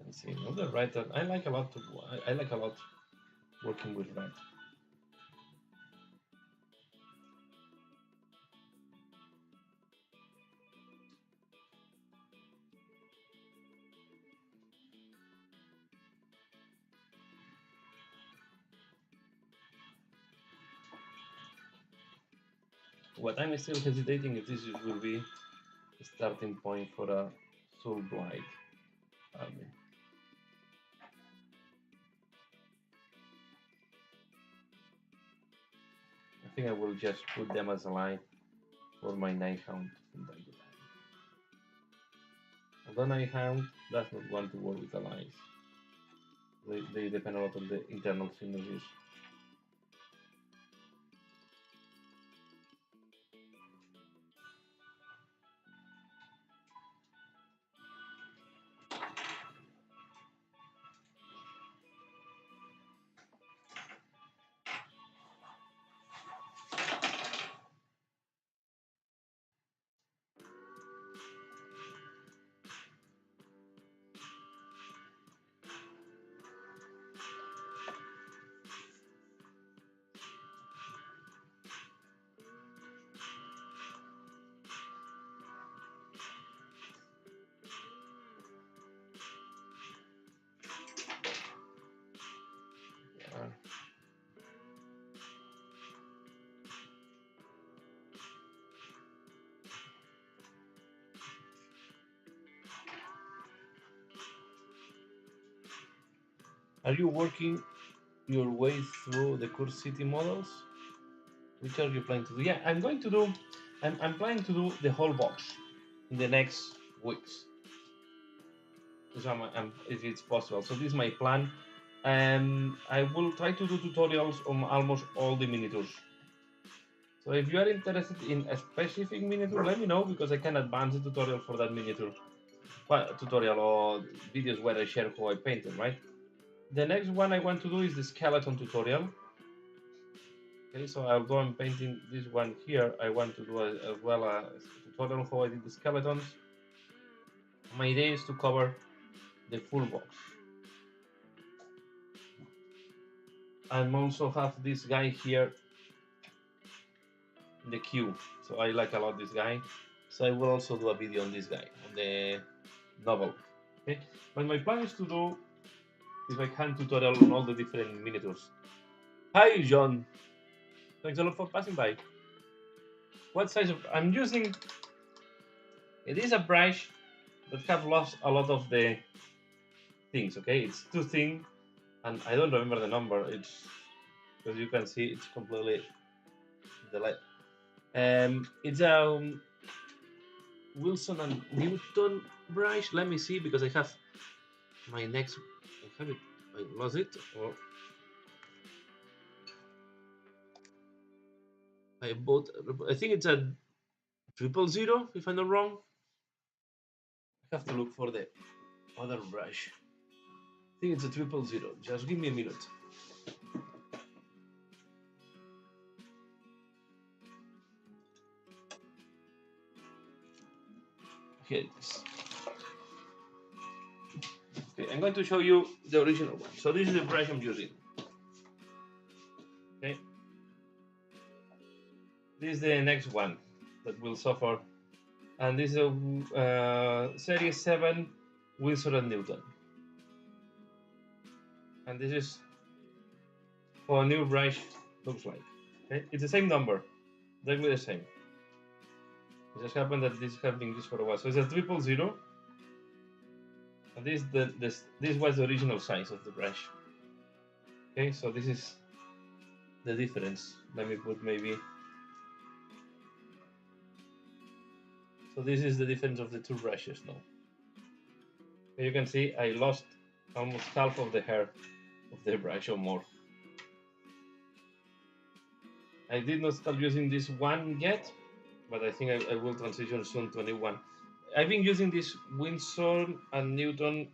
And see another red that I like a lot I like a lot working with red. What I'm still hesitating if this will be a starting point for a Soul Blight army. I think I will just put them as a line for my Nighthound from time to time. Donai Hound does not want to work with allies. They depend a lot on the internal synergies. Uh, are you working your way through the Curse City models? Which are you planning to do? Yeah, I'm going to do. I'm planning to do the whole box in the next weeks. So if it's possible. So this is my plan, and I will try to do tutorials on almost all the miniatures. So if you are interested in a specific miniature, let me know because I can advance the tutorial for that miniature. Well, tutorial or videos where I share how I paint them, right? The next one I want to do is the skeleton tutorial. Okay, so although I'm painting this one here, I want to do as well a tutorial how I did the skeletons. My idea is to cover the full box. I'm also have this guy here, the Q. So I like a lot this guy. So I will also do a video on this guy, on the novel. Okay, but my plan is to do, if I can, tutorial on all the different miniatures. Hi, John. Thanks a lot for passing by. What size of I'm using? It is a brush that have lost a lot of the things. Okay, it's too thin, and I don't remember the number. It's, as you can see, it's completely delayed. It's a Wilson and Newton brush. Let me see because I have my next. I have it. I lost it. Or I bought. I think it's a 000. If I'm not wrong. I have to look for the other brush. I think it's a 000. Just give me a minute. Here it is. Okay, I'm going to show you the original one. So this is the brush I'm using. Okay. This is the next one that will suffer. And this is a Series 7 Wilson and Newton. And this is how a new brush looks like. Okay? It's the same number, exactly the same. It just happened that this has been used for a while. So it's a 000. And this was the original size of the brush. Okay, so this is the difference. Let me put maybe. So this is the difference of the two brushes now. Okay, you can see I lost almost half of the hair of the brush or more. I did not start using this one yet, but I think I will transition soon to a new one. I've been using this Wilson and Newton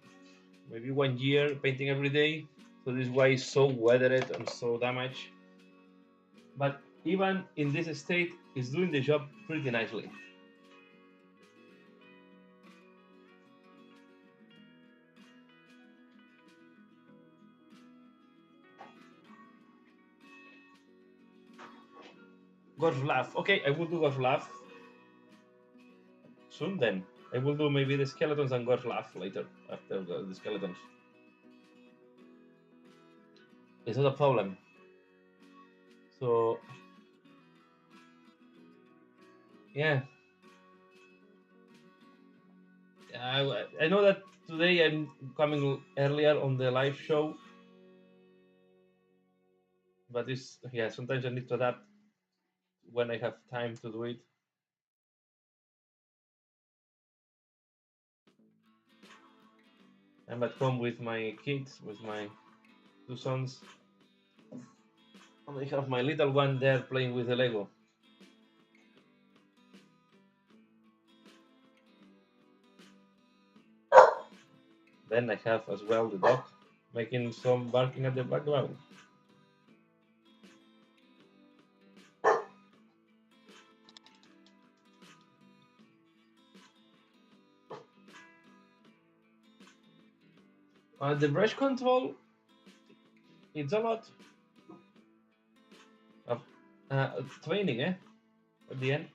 maybe 1 year, painting every day. So this is why it's so weathered and so damaged. But even in this state, it's doing the job pretty nicely. Gorflav. Okay, I will do Gorflav soon then. I will do maybe the skeletons and Gorflav later, after the skeletons. It's not a problem. So, yeah. I know that today I'm coming earlier on the live show, but it's, yeah, sometimes I need to adapt when I have time to do it. I'm at home with my kids, with my two sons, and I have my little one there playing with the Lego. Then I have as well the dog making some barking at the background. The brush control, it's a lot of training, at the end.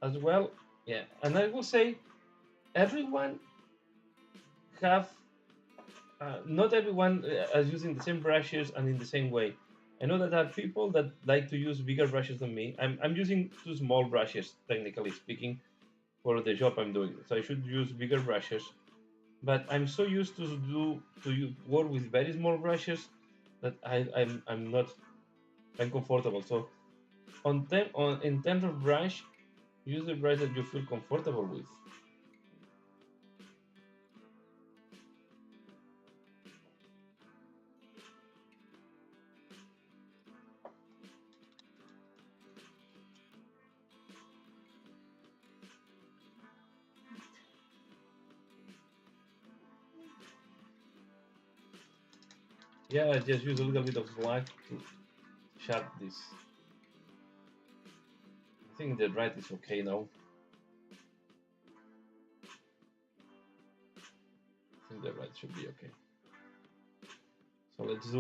As well, yeah. And I will say, everyone have, not everyone is using the same brushes and in the same way. I know that there are people that like to use bigger brushes than me. I'm using two small brushes, technically speaking, for the job I'm doing. So I should use bigger brushes. But I'm so used to work with very small brushes that I'm not uncomfortable. So in terms of brush, use the brush that you feel comfortable with. Yeah, I just use a little bit of black to sharp this. I think the red is okay now. I think the red should be okay. So let's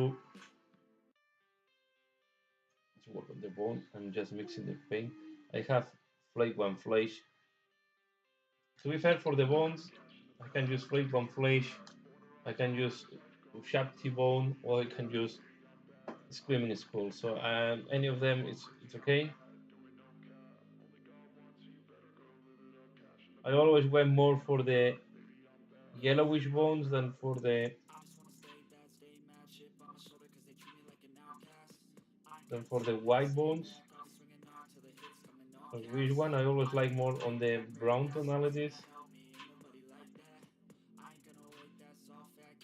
work on the bone. I'm just mixing the paint. I have flake one flesh. To be fair, for the bones, I can use flake one flesh. I can use sharp T-bone, or I can use screaming skull. So any of them, it's okay. I always went more for the yellowish bones than for the white bones. Which one I always like more on the brown tonalities.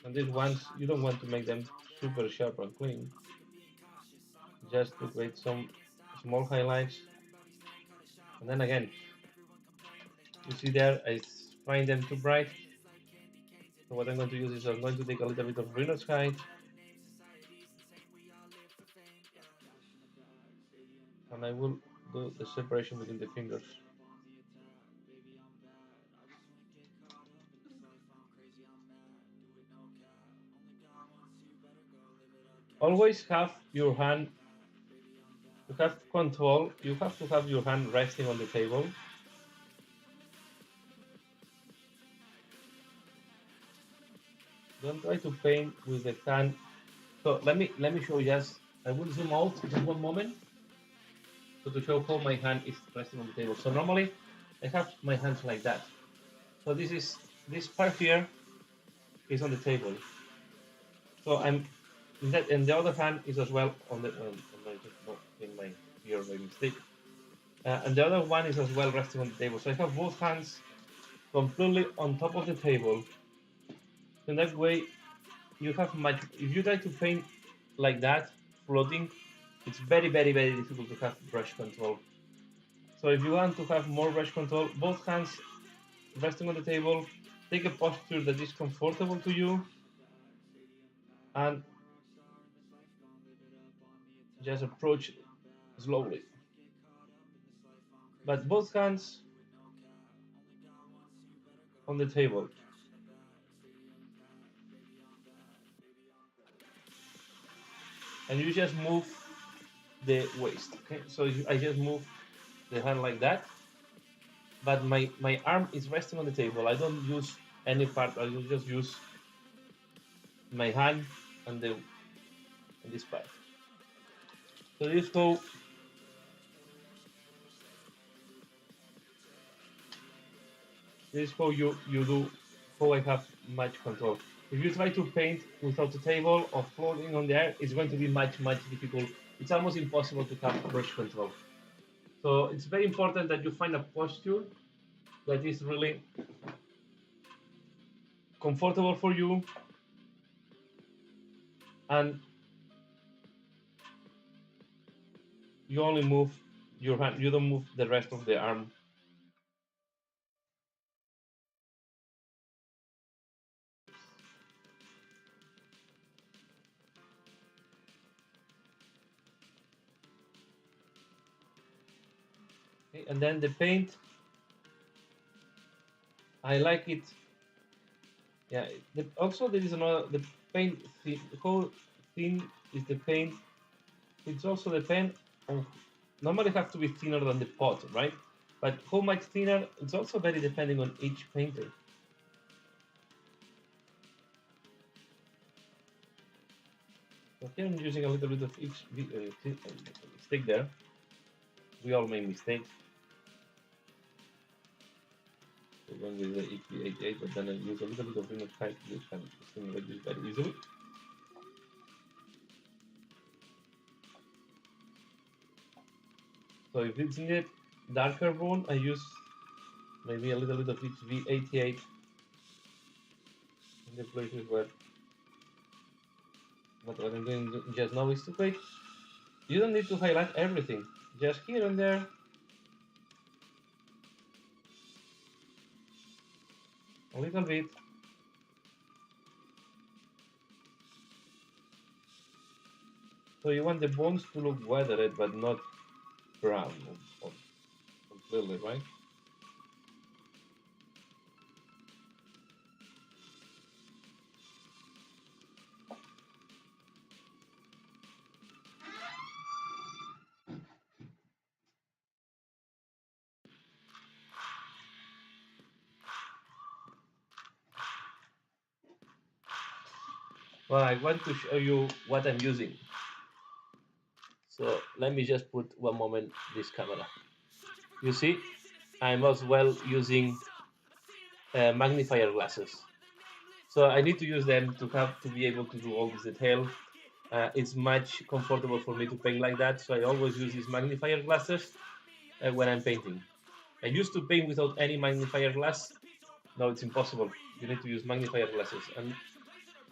And these ones, you don't want to make them super sharp and clean, just to create some small highlights. And then again, you see there, I find them too bright. So what I'm going to use is I'm going to take a little bit of Reno's hide, and I will do the separation between the fingers. Always have your hand, you have control, you have to have your hand resting on the table. Don't try to paint with the hand. So let me show you just, I will zoom out just one moment. So to show how my hand is resting on the table. So normally I have my hands like that. So this part here is on the table. So I'm that, and the other hand is as well on the. In my here by mistake. And the other one is as well resting on the table. So I have both hands completely on top of the table. In that way, you have much. If you try to paint like that, floating, it's very difficult to have brush control. So if you want to have more brush control, both hands resting on the table, take a posture that is comfortable to you, and just approach slowly. But both hands on the table. And you just move the waist. Okay, so I just move the hand like that, but my arm is resting on the table. I don't use any part. I will just use my hand and this part. So this how you do, how I have much control. If you try to paint without the table or floating on the air, it's going to be much difficult. It's almost impossible to have brush control. So it's very important that you find a posture that is really comfortable for you, and you only move your hand, you don't move the rest of the arm. Okay, and then the paint, I like it. Yeah, also there is another, the paint, the whole thing is the paint. It's also depend on, normally have to be thinner than the pot, right? But how much thinner, it's also very depending on each painter. So here I'm using a little bit of each stick there. We all make mistakes. So when with the EP88, but then I use a little bit of Rhino type, you can simulate this very easily. So if it's needed darker bone, I use maybe a little bit of each V88 in the places where what I'm doing just now is to create. You don't need to highlight everything, just here and there. A little bit. So you want the bones to look weathered, but not brown or completely, right? Well, I want to show you what I'm using. So let me just put one moment this camera. You see, I'm as well using magnifier glasses. So I need to use them to be able to do all this detail. It's much comfortable for me to paint like that, so I always use these magnifier glasses when I'm painting. I used to paint without any magnifier glass. No, it's impossible. You need to use magnifier glasses. And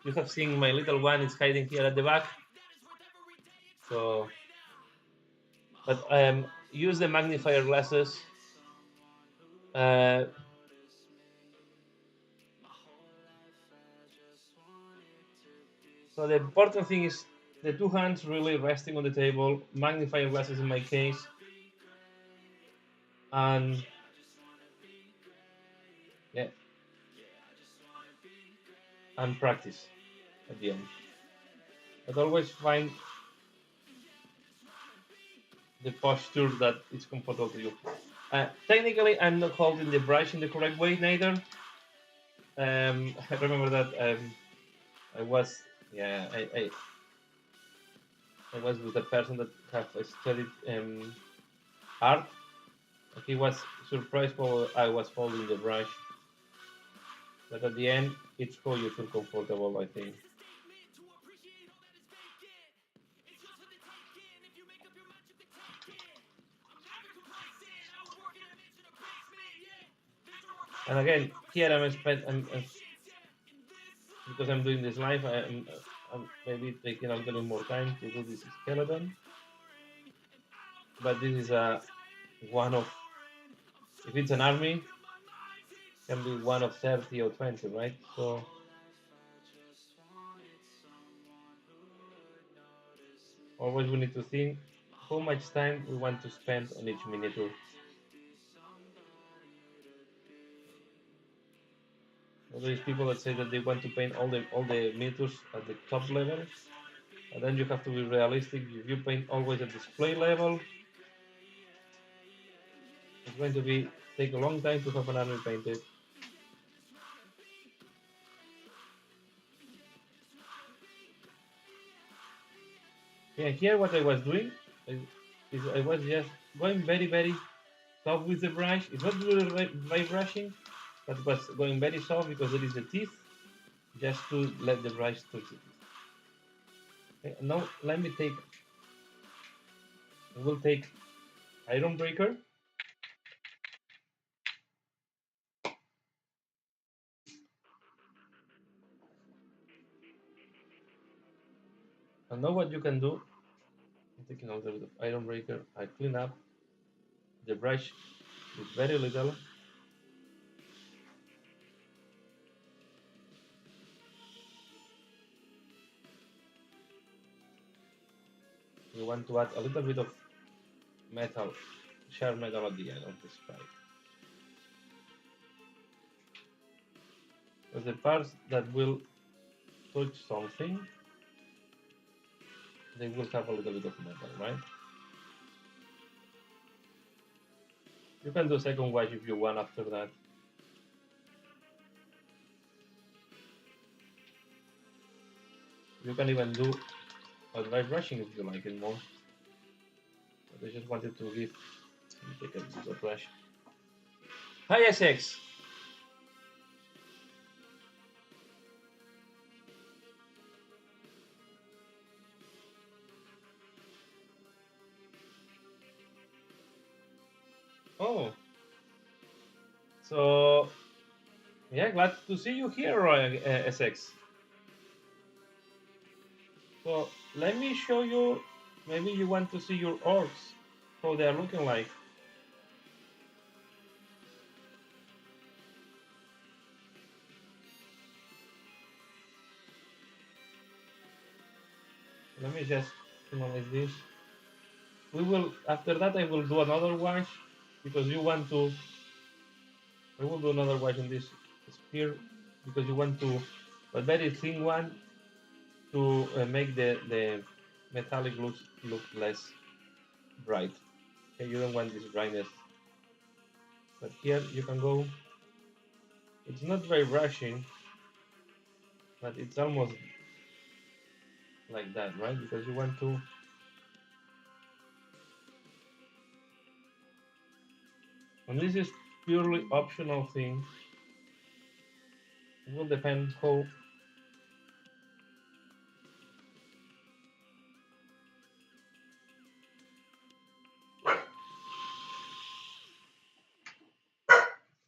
you have seen my little one is hiding here at the back. So, but use the magnifier glasses. Uh, so the important thing is the two hands really resting on the table, magnifier glasses in my case, and yeah, and practice at the end. But always find the posture that is comfortable to you. Technically, I'm not holding the brush in the correct way neither. I remember that I was, yeah, I was with a person that have studied art. He was surprised how I was holding the brush, but at the end, it's how you feel comfortable, I think. And again, here because I'm doing this live, I'm maybe taking a little more time to do this skeleton. But this is one of, if it's an army, can be one of 30 or 20, right? So always we need to think how much time we want to spend on each miniature. So there's people that say that they want to paint all the miniatures at the top level, and then you have to be realistic. If you paint always at display level, it's going to be take a long time to have an army painted. Yeah, here what I was doing is I was just going very, very soft with the brush. It's not really dry brushing, but it was going very soft because there is the teeth, just to let the brush touch it. Okay, now let me take, we'll take Iron Breaker. And now what you can do, I'm taking a little bit of Iron Breaker, I clean up the brush with very little. You want to add a little bit of metal, sharp metal at the end of the sprite. So the parts that will touch something, they will have a little bit of metal, right? You can do second wash if you want after that. You can even do a dry brushing if you like it more. But I just wanted to give, take a bigger brush. Hi SX! Oh, so yeah, glad to see you here, SX. So let me show you, maybe you want to see your orcs, how they are looking like. Let me just minimize this. We will, after that I will do another wash, because you want to, I will do another wash in this spear, because you want to, a very thin one, to make the metallic look less bright. Okay, you don't want this brightness. But here you can go, it's not very brushing, but it's almost like that, right? Because you want to, and this is purely optional thing. It will depend how.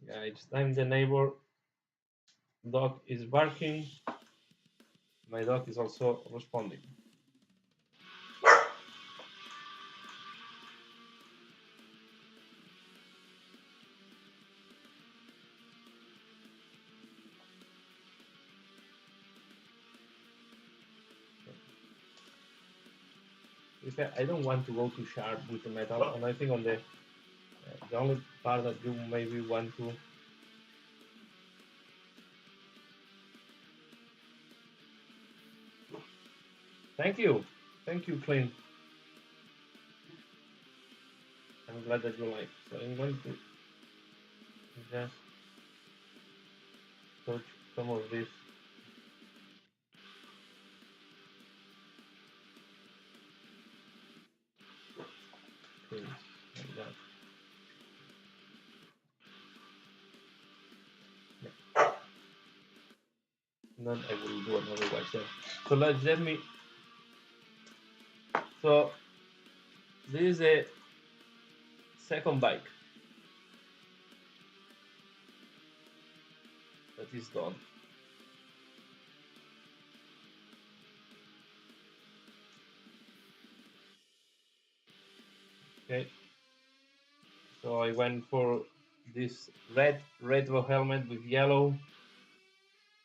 Yeah, each time the neighbor dog is barking, my dog is also responding. I don't want to go too sharp with the metal, and I think on the only part that you maybe want to. Thank you, Clint. I'm glad that you like. So I'm going to just touch some of this. Things like that. Yeah. Then I will do another wash there. So let me. So this is a second bike that is done. Okay. So I went for this retro helmet with yellow,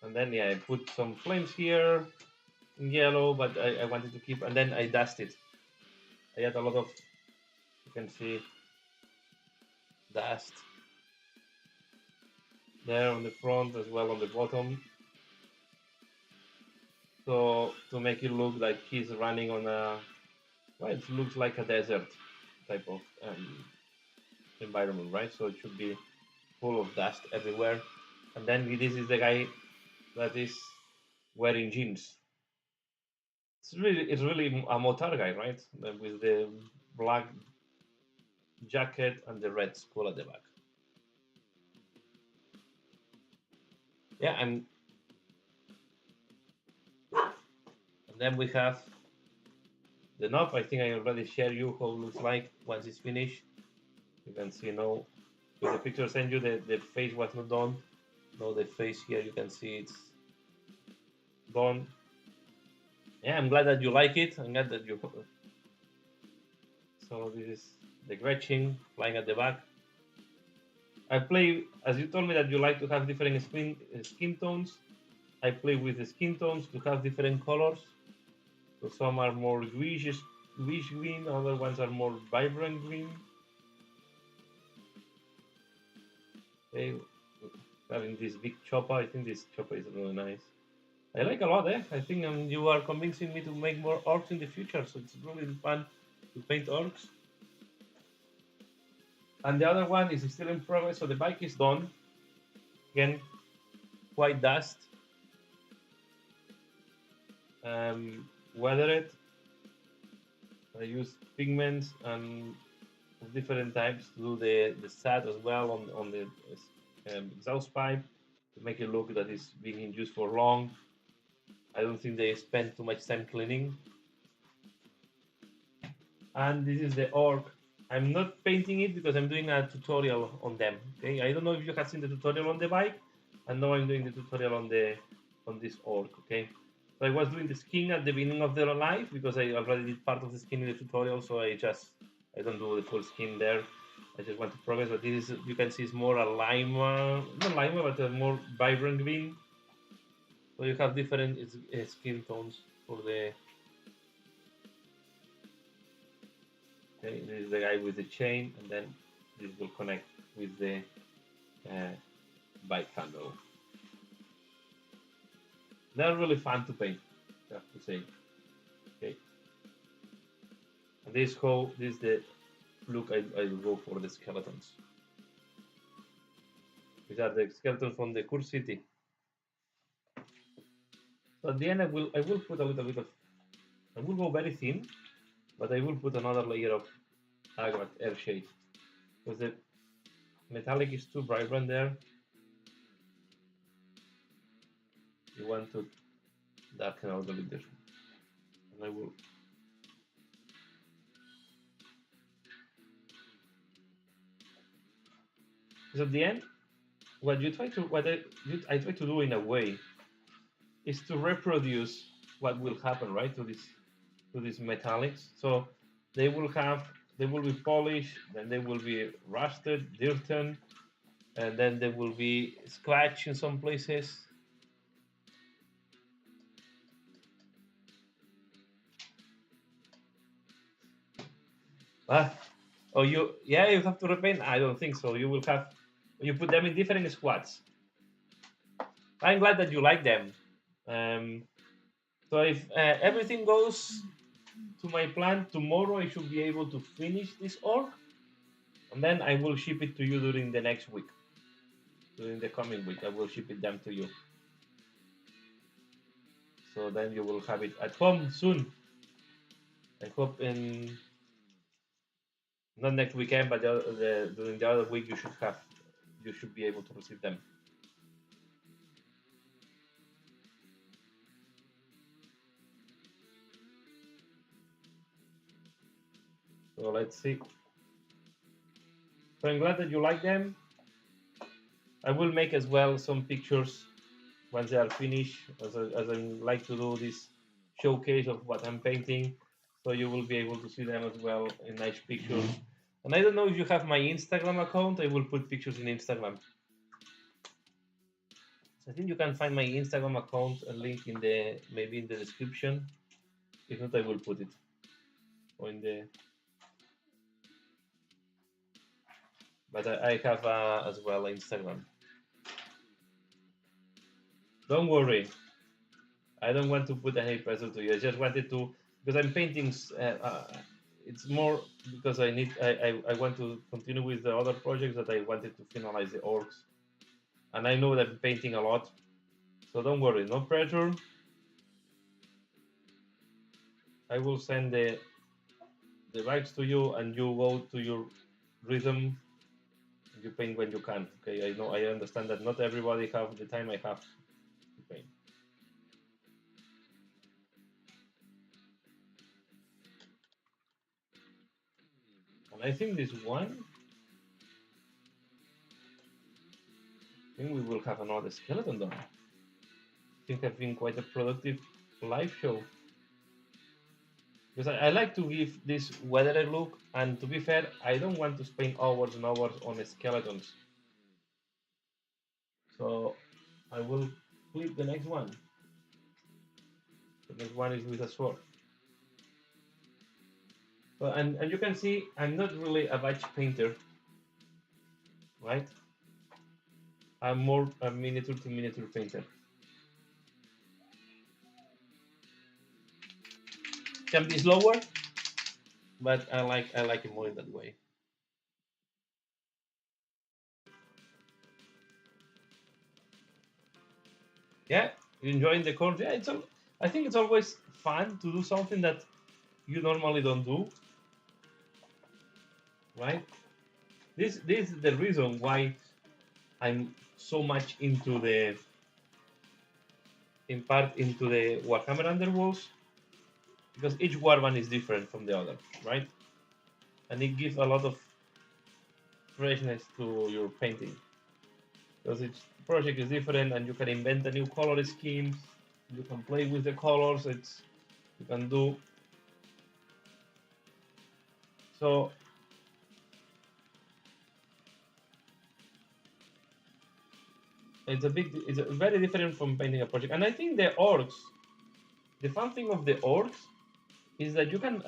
and then yeah, I put some flames here in yellow, but I wanted to keep, and then I dusted. I had a lot of, you can see, dust there on the front as well on the bottom. So to make it look like he's running on a, well, it looks like a desert type of environment, right? So it should be full of dust everywhere. And then this is the guy that is wearing jeans. It's really a motor guy, right? With the black jacket and the red skull at the back. Yeah, and then we have the knob. I think I already shared you how it looks like once it's finished. You can see now with the picture I sent you, the face was not done. Now the face here, you can see it's done. Yeah, I'm glad that you like it. I'm glad that you. So this is the Gretchen flying at the back. I play, as you told me that you like to have different skin tones. I play with the skin tones to have different colors. So some are more greenish green, other ones are more vibrant green. Okay, having this big chopper, I think this chopper is really nice. I like a lot, eh? I think you are convincing me to make more orcs in the future, so it's really fun to paint orcs. And the other one is still in progress, so the bike is done. Again, white dust. Weather it. I use pigments and of different types to do the sat as well on the exhaust pipe to make it look that it's being in use for long. I don't think they spend too much time cleaning. And this is the orc. I'm not painting it because I'm doing a tutorial on them. Okay, I don't know if you have seen the tutorial on the bike, and now I'm doing the tutorial on this orc. Okay, so I was doing the skin at the beginning of their life because I already did part of the skin in the tutorial, so I don't do the full skin there. I just want to progress, but this is, you can see, it's more a lima, not lima, but a more vibrant green. So you have different skin tones for the. Okay, this is the guy with the chain, and then this will connect with the bike handle. They're really fun to paint, I have to say. Okay, and this is the look I will go for the skeletons. These are the skeletons from the Kur City. So at the end, I will put a little bit of. I will go very thin, but I will put another layer of agate air shade because the metallic is too vibrant there. You want to darken out a little bit, and I will. Because at the end, what I try to do in a way is to reproduce what will happen, right, to these metallics. So they will be polished, then they will be rusted, dirten, and then they will be scratched in some places. Ah, oh, you have to repaint. I don't think so. You put them in different squads. I'm glad that you like them. Um, so if everything goes to my plan, tomorrow I should be able to finish this orc, and then I will ship it to you during the next week. During the coming week, I will ship it down to you. So then you will have it at home soon. I hope in not next weekend, but during the other week you should be able to receive them. So let's see. So I'm glad that you like them. I will make as well some pictures once they are finished, as I like to do this showcase of what I'm painting, so you will be able to see them as well in nice pictures. And I don't know if you have my Instagram account. I will put pictures in Instagram. So I think you can find my Instagram account and link in maybe in the description. If not, I will put it or in the. But I have as well Instagram. Don't worry. I don't want to put any pressure to you. I just wanted to, because I'm painting. It's more because I want to continue with the other projects that I wanted to finalize the orcs, and I know that I'm painting a lot, so don't worry, no pressure. I will send the vibes to you, and you go to your rhythm. You paint when you can. Okay, I understand that not everybody have the time I have to paint. And I think this one think we will have another skeleton done. I think I've been quite a productive live show. Because I like to give this weathered look, and to be fair, I don't want to spend hours and hours on skeletons. So I will flip the next one. The next one is with a sword. And you can see I'm not really a batch painter, right? I'm more a miniature to miniature painter. Can be slower, but I like it more in that way. Yeah, you enjoying the course? Yeah, I think it's always fun to do something that you normally don't do, right? This is the reason why I'm so much in part into the Warhammer Underworlds, because each warband is different from the other, right? And it gives a lot of freshness to your painting, because each project is different, and you can invent a new color schemes. You can play with the colors. You can do so. It's a very different from painting a project. And I think the orcs, the fun thing of the orcs is that you can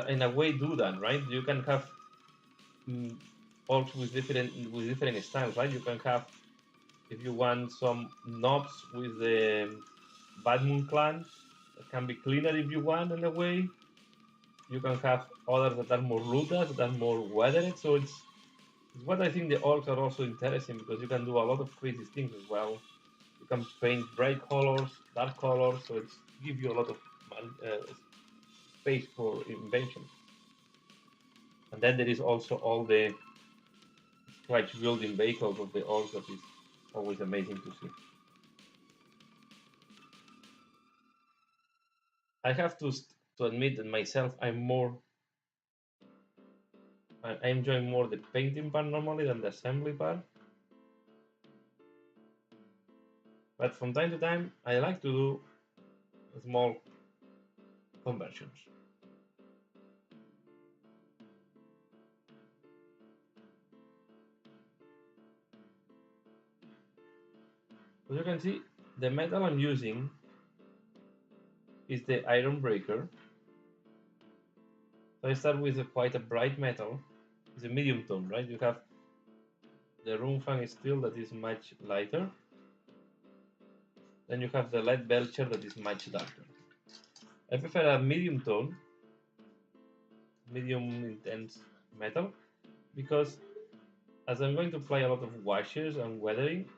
in a way do that, right? You can have mm, orcs with different styles, right? You can have, if you want, some knobs with the Bad Moon clan that can be cleaner if you want in a way. You can have others that are more rooted, that are more weathered. So it's what I think the orcs are also interesting, because you can do a lot of crazy things as well. You can paint bright colors, dark colors, so it's give you a lot of space for invention. And then there is also all the scratch building vehicles of the orcs that is always amazing to see. I have to admit that myself, I enjoy more the painting part normally than the assembly part. But from time to time, I like to do small conversions. As you can see, the metal I'm using is the iron breaker. So I start with quite a bright metal. It's a medium tone, right? You have the Runefang steel that is much lighter. Then you have the lead belcher that is much darker. I prefer a medium tone, medium intense metal, because as I'm going to apply a lot of washes and weathering,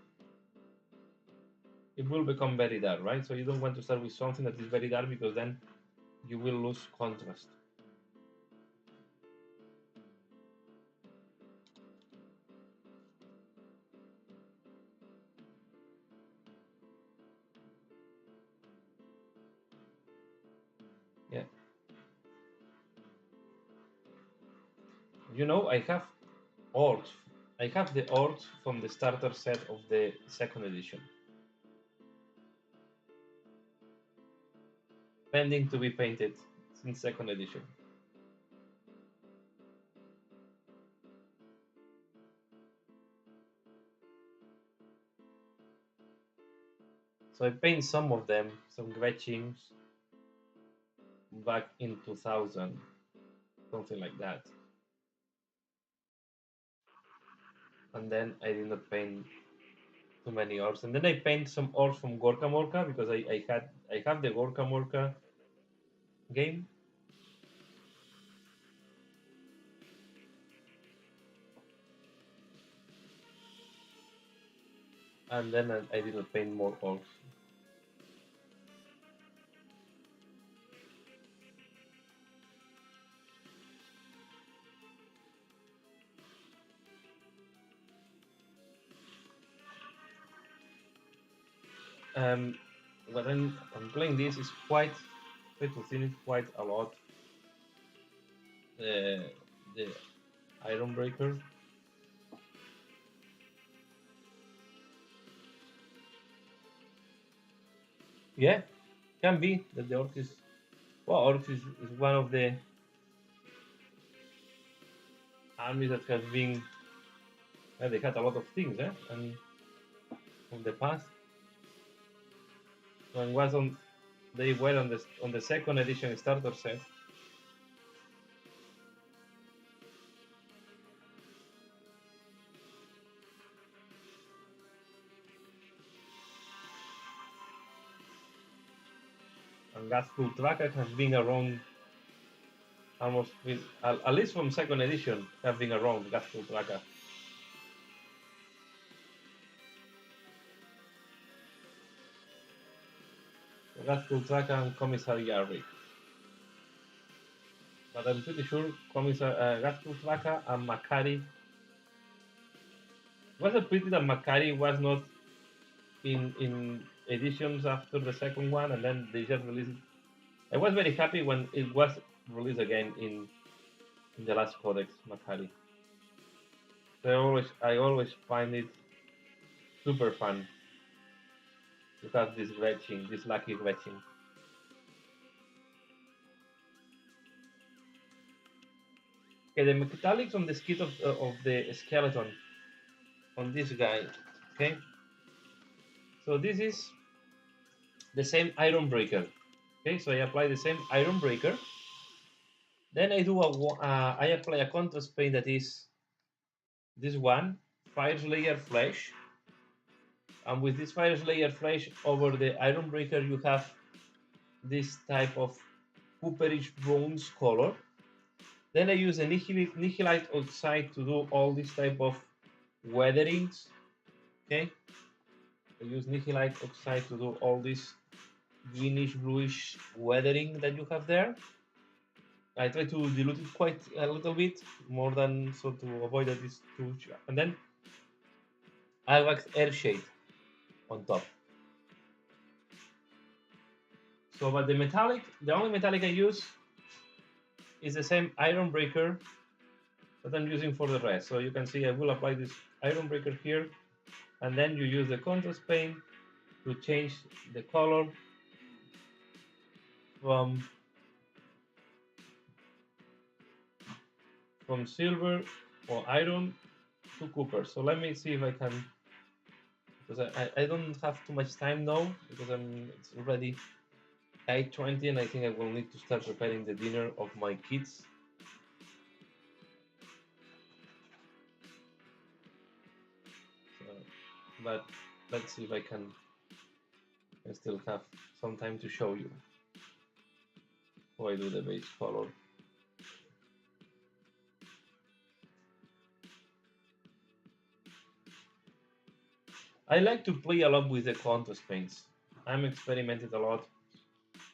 it will become very dark, right? So you don't want to start with something that is very dark, because then you will lose contrast. Yeah. I have orcs. I have the orcs from the starter set of the second edition, pending to be painted since second edition. So I paint some of them, some Gretchings, back in 2000, something like that. And then I did not paint too many orcs. And then I paint some orcs from Gorka Morka, because I have the Gorka Morka game. And then I did not paint more orcs. Um, when I'm playing this, is quite try to finish quite a lot. The Iron Breaker. Yeah, can be that the orc is. Well, orc is one of the armies that has been. They had a lot of things, and from the past. When was on, they were on the second edition starter set. And Gaskell Tracker has been around almost with, at least from second edition have been around Gaskell Tracker. Gaskell Tracker and Commissar Yarrick. But I'm pretty sure Commissar Gaskell Tracker and Makari. Was a pity that Makari was not in editions after the second one, and then they just released it. I was very happy when it was released again in the last codex, Makari. So I always find it super fun to have this retching, this lucky retching. Okay, the metallics on the skin of the skeleton on this guy. Okay, so this is the same iron breaker. Okay, so I apply the same iron breaker. Then I apply a contrast paint that is this one, Fire Slayer Flesh. And with this Fire Slayer Flesh over the iron breaker, you have this type of cooperish bronze color. Then I use a Nihilite oxide to do all this type of weatherings. Okay, I use Nihilite oxide to do all this greenish bluish weathering that you have there. I try to dilute it quite a little bit more than so to avoid that it's too. And then I wax Airshade on top. So, but the only metallic I use is the same iron breaker that I'm using for the rest. So you can see I will apply this iron breaker here, and then you use the contrast paint to change the color from silver or iron to copper. So let me see if I can, because I don't have too much time now because it's already 8:20 and I think I will need to start preparing the dinner of my kids. So, but let's see if I still have some time to show you how I do the base color. I like to play a lot with the contrast paints. I'm experimented a lot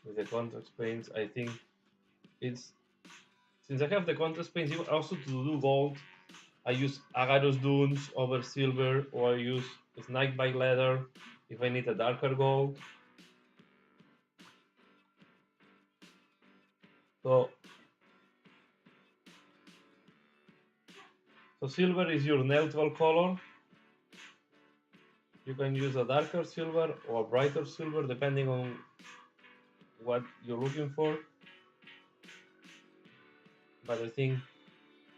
with the contrast paints. I think it's, since I have the contrast paints, also to do gold, I use Agaros Dunes over silver, or I use Snakebite Leather if I need a darker gold. So silver is your neutral color. You can use a darker silver or a brighter silver depending on what you're looking for. But I think,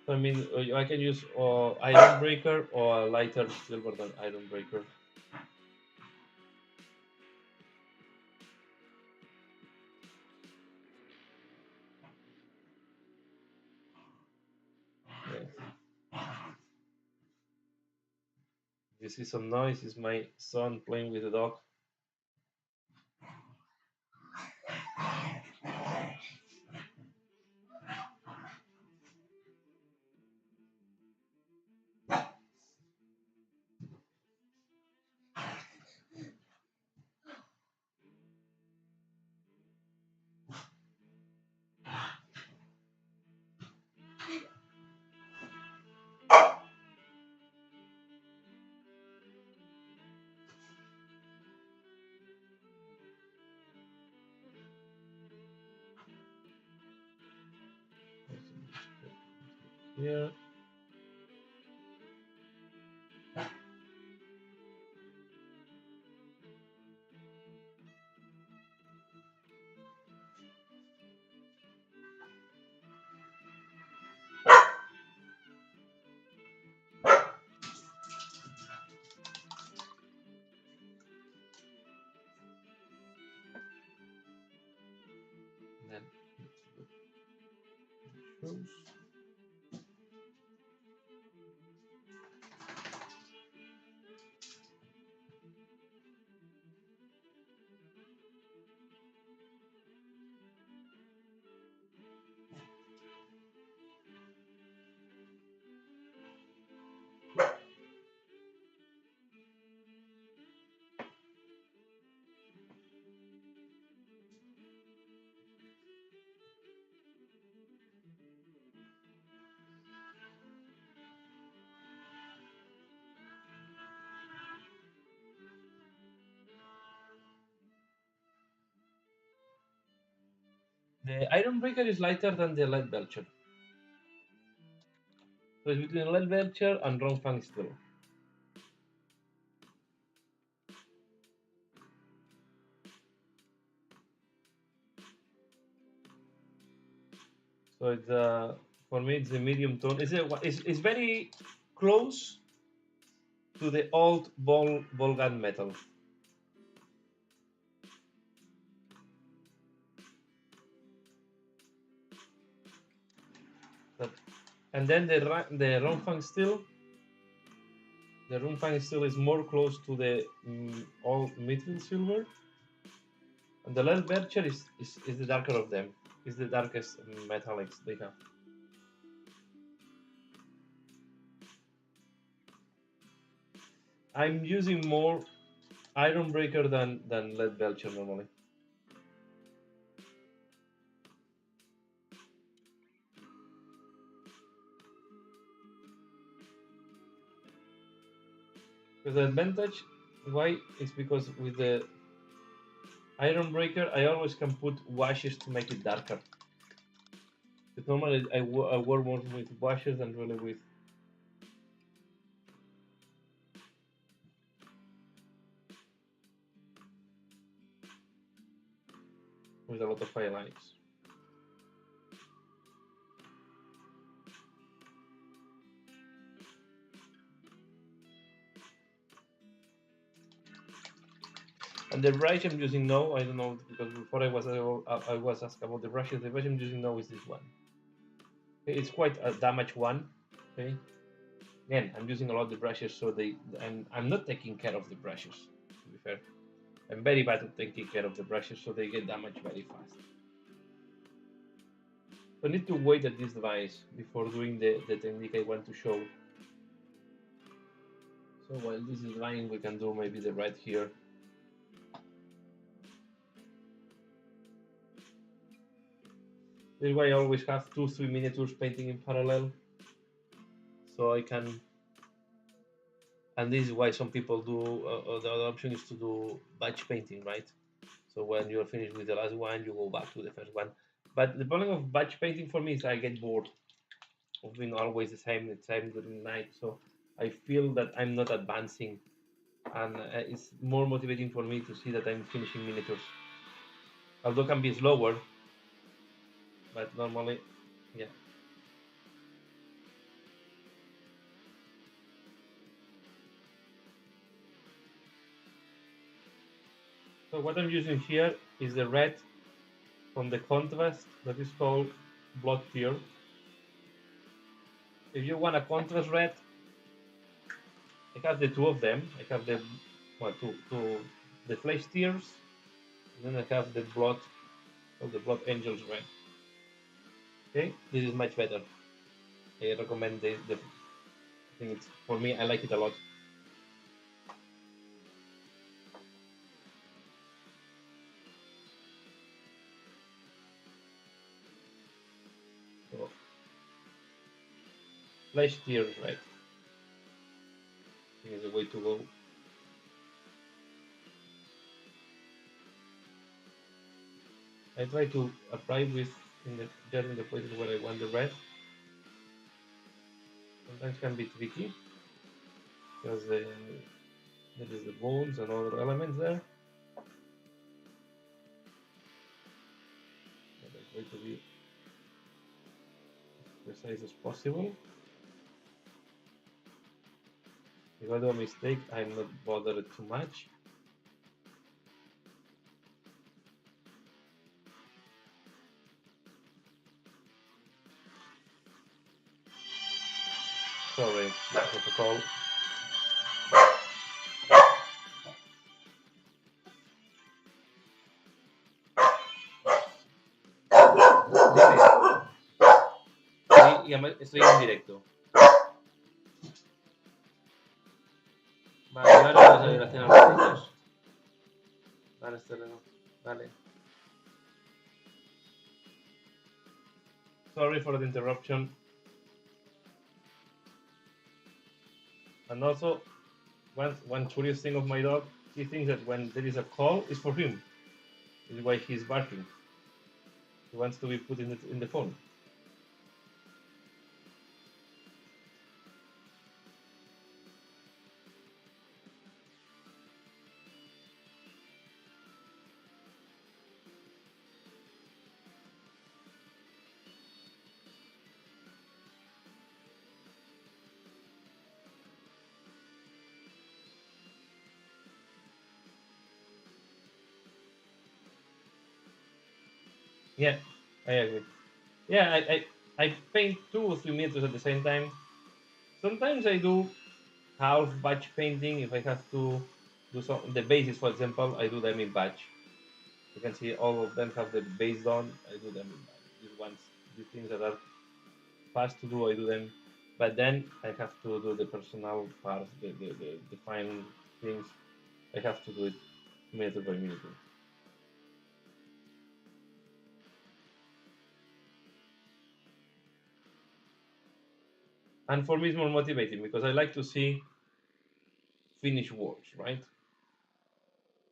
I mean, I can use Iron Breaker or a lighter silver than Iron Breaker. Yeah. You see some noise, it's my son playing with the dog. Here. Close. The Iron Breaker is lighter than the Lead Belcher. So it's between Lead Belcher and Ronfang Steel. So it's for me it's a medium tone. It's very close to the old ball gun metal. But, and then the Ronfang Steel. The Ronfang Steel is more close to the old Mithril Silver. And the Lead Belcher is the darker of them. Is the darkest metallics they have. I'm using more Iron Breaker than Lead Belcher normally. The advantage why is because with the Iron Breaker I always can put washes to make it darker. But normally I work more with washes than really with a lot of highlights. And the brush I'm using now, I don't know, because before I was asked about the brushes. The brush I'm using now is this one. Okay, it's quite a damaged one. Okay, again I'm using a lot of the brushes, so I'm not taking care of the brushes. To be fair, I'm very bad at taking care of the brushes, so they get damaged very fast. So I need to wait at this device before doing the technique I want to show. So while this is drying, we can do maybe the red here. This is why I always have 2-3 miniatures painting in parallel, so I can. And this is why some people do. The other option is to do batch painting, right? So when you're finished with the last one, you go back to the first one. But the problem of batch painting for me is I get bored of doing always the same during the night. So I feel that I'm not advancing, and it's more motivating for me to see that I'm finishing miniatures. Although it can be slower, but normally, yeah. So what I'm using here is the red from the contrast that is called Blood Tear. If you want a contrast red, I have the two of them. I have the the Flesh Tears, and then I have the Blood of the Blood Angels red. Okay, this is much better. I recommend the I think it's for me. I like it a lot. So, Flesh Tears red. I think is the way to go. I try to apply with just in the places where I want the red. Sometimes can be tricky because there is the bones and other elements there. But I try to be as precise as possible. If I do a mistake, I'm not bothered too much. Sorry, the protocol. Dime. Estoy en directo. Vale, ahora vas a ir a hacer los vídeos. Vale, Esteleno. Vale. Sorry for the interruption. And also, one curious thing of my dog, he thinks that when there is a call, it's for him. This is why he's barking. He wants to be put in the phone. Yeah, I agree. Yeah, I paint 2 or 3 meters at the same time. Sometimes I do half batch painting if I have to do some the bases, for example. I do them in batch. You can see all of them have the base done. I do them in batch. These things that are fast to do, I do them. But then I have to do the personal parts, the fine things. I have to do it minute by minute. And for me, it's more motivating because I like to see finished works, right?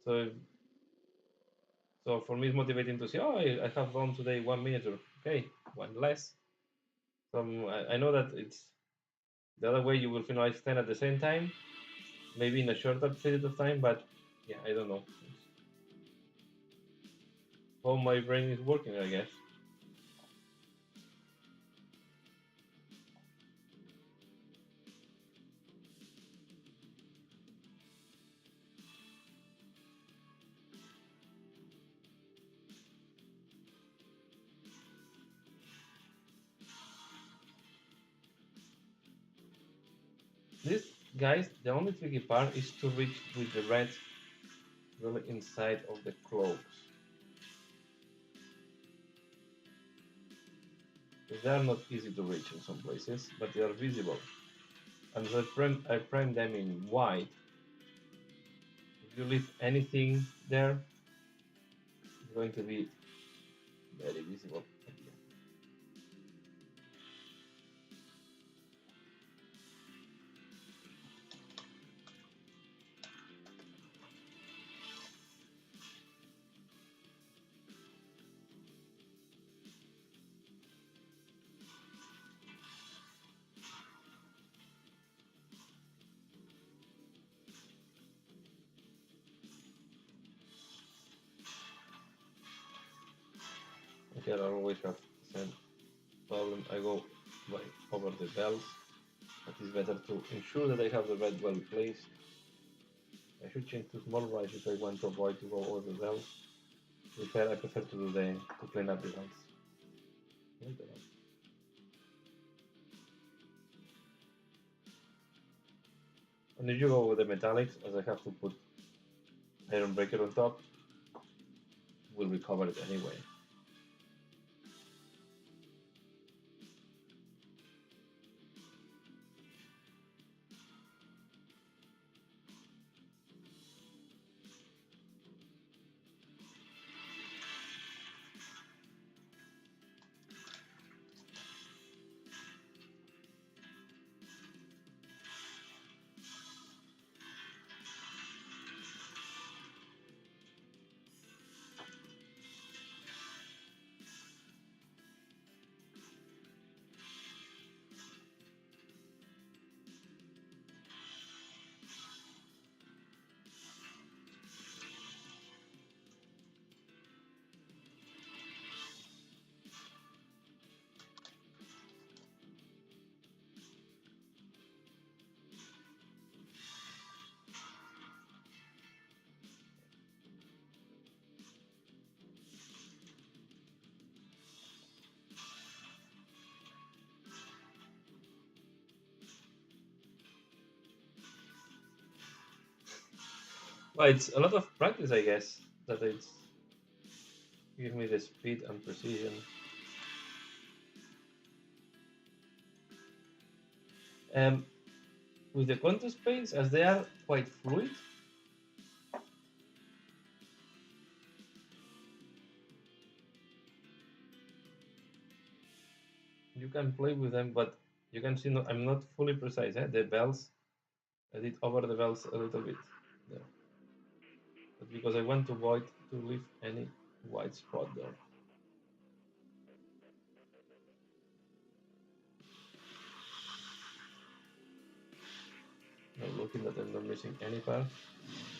So, so for me, it's motivating to say, oh, I have done today 1 minute, or okay, one less. So I know that it's the other way you will finish 10 at the same time, maybe in a shorter period of time, but yeah, I don't know. How my brain is working, I guess. This, guys, the only tricky part is to reach with the red really inside of the clothes. They are not easy to reach in some places, but they are visible. And so I prime them in white. If you leave anything there, it's going to be very visible. Okay, I always have the same problem. I go over the bells. It is better to ensure that I have the red well placed. I should change to small right if I want to avoid to go over the bells. I prefer to do to clean up the bells. And if you go with the metallics, as I have to put iron breaker on top, we'll recover it anyway. Well, it's a lot of practice, I guess, that it's give me the speed and precision. Um, with the contest paints, as they are quite fluid, you can play with them, but you can see I'm not fully precise. The bells, I did over the bells a little bit there, but because I want to avoid to leave any white spot there. Now looking that I'm not missing any part.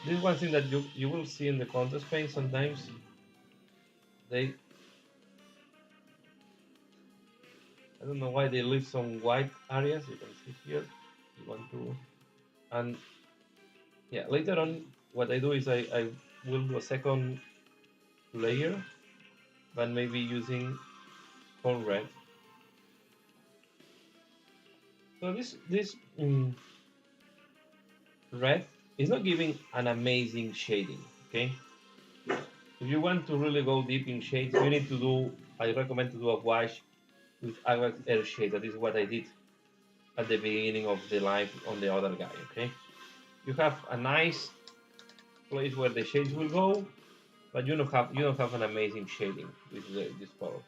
This is one thing that you will see in the contest paint sometimes. They I don't know why they leave some white areas. You can see here. You want to and yeah, later on what I do is I will do a second layer, but maybe using corn red. So this red is not giving an amazing shading. Okay, if you want to really go deep in shades, you need to do. I recommend to do a wash with Aqua Air Shade. That is what I did at the beginning of the live on the other guy. Okay, you have a nice place where the shades will go, but you don't have an amazing shading with this color.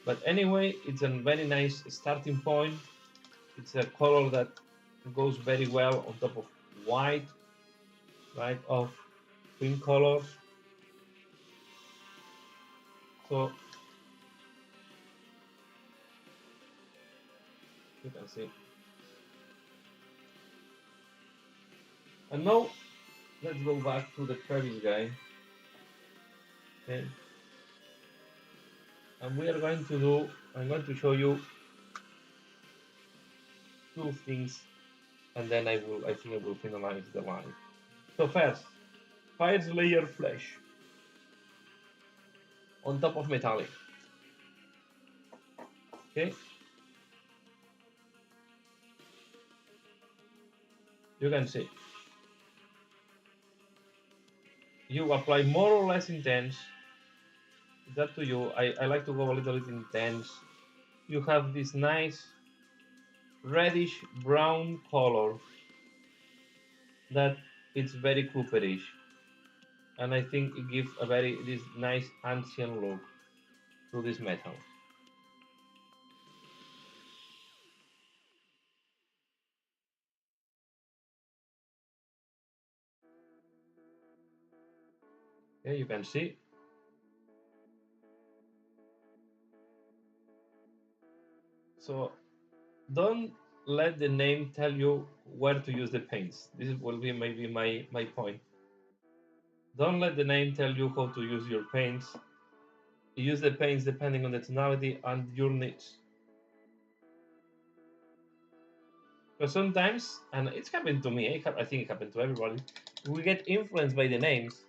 But anyway, it's a very nice starting point. It's a color that goes very well on top of white, right? Of cream colors. So you can see. And now let's go back to the previous guy. Okay. And we are going to do. I'm going to show you two things, and then I think I will finalize the line. So first, fires layer flesh on top of metallic. Okay, you can see you apply more or less intense. It's up to you. I like to go a little bit intense. You have this nice reddish brown color that it's very cooperish, and I think it gives a very this nice ancient look to this metal. Okay, you can see. So don't let the name tell you where to use the paints. This will be maybe my point. Don't let the name tell you how to use your paints. Use the paints depending on the tonality and your needs. Because sometimes, and it's happened to me, I think it happened to everybody, we get influenced by the names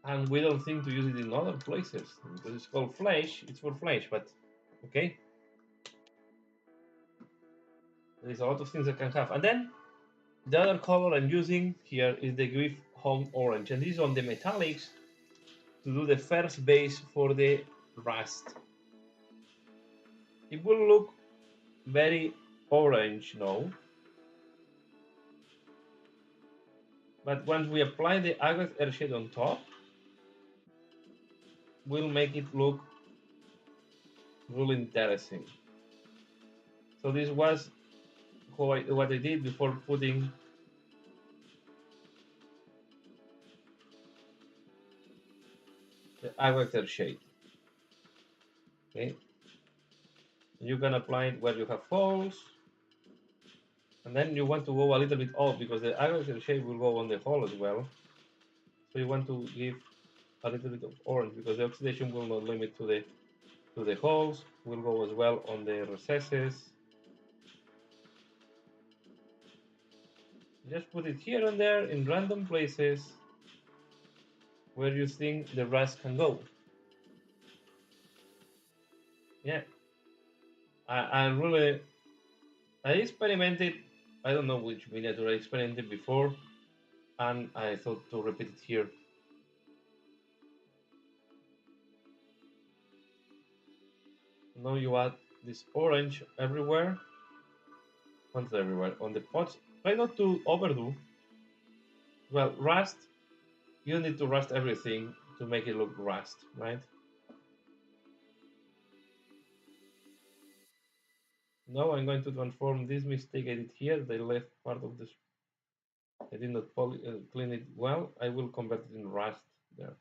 and we don't think to use it in other places. Because it's called flesh, it's for flesh, but okay. There's a lot of things that can have. And then the other color I'm using here is the Griff Home Orange. And this is on the metallics to do the first base for the rust. It will look very orange now, but once we apply the Agrax Air Shade on top, we'll make it look really interesting. So this was what I did before putting the Agrax Air Shade. Okay, you can apply it where you have holes, and then you want to go a little bit off because the Agrax Air Shade will go on the hole as well. So you want to give a little bit of orange because the oxidation will not limit to the holes, will go as well on the recesses. Just put it here and there in random places where you think the rust can go. Yeah, I really I experimented. I don't know which miniature I experimented before. and I thought to repeat it here. Now you add this orange everywhere. Once everywhere on the pots. Try not to overdo. Well, rust. You need to rust everything to make it look rust, right? Now I'm going to transform this mistake I did here, the left part of this. I did not clean it well. I will convert it in rust there.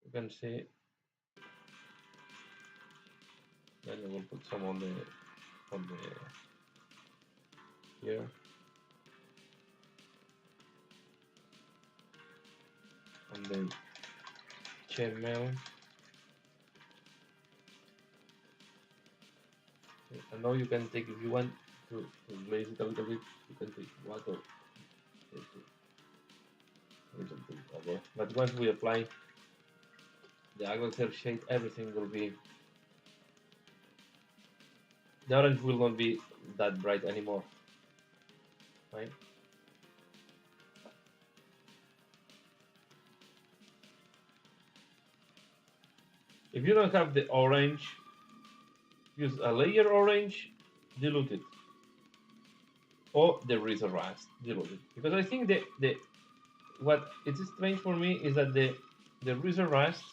You can see. Then I will put some on the here. On the chainmail. And now you can take, if you want to glaze it a little bit, you can take water. Okay. But once we apply the Agriculture shade, everything will be, the orange will not be that bright anymore, right? If you don't have the orange, use a layer orange, dilute it, or the Razor Rust, dilute it. Because I think what it is strange for me is that the Razor Rust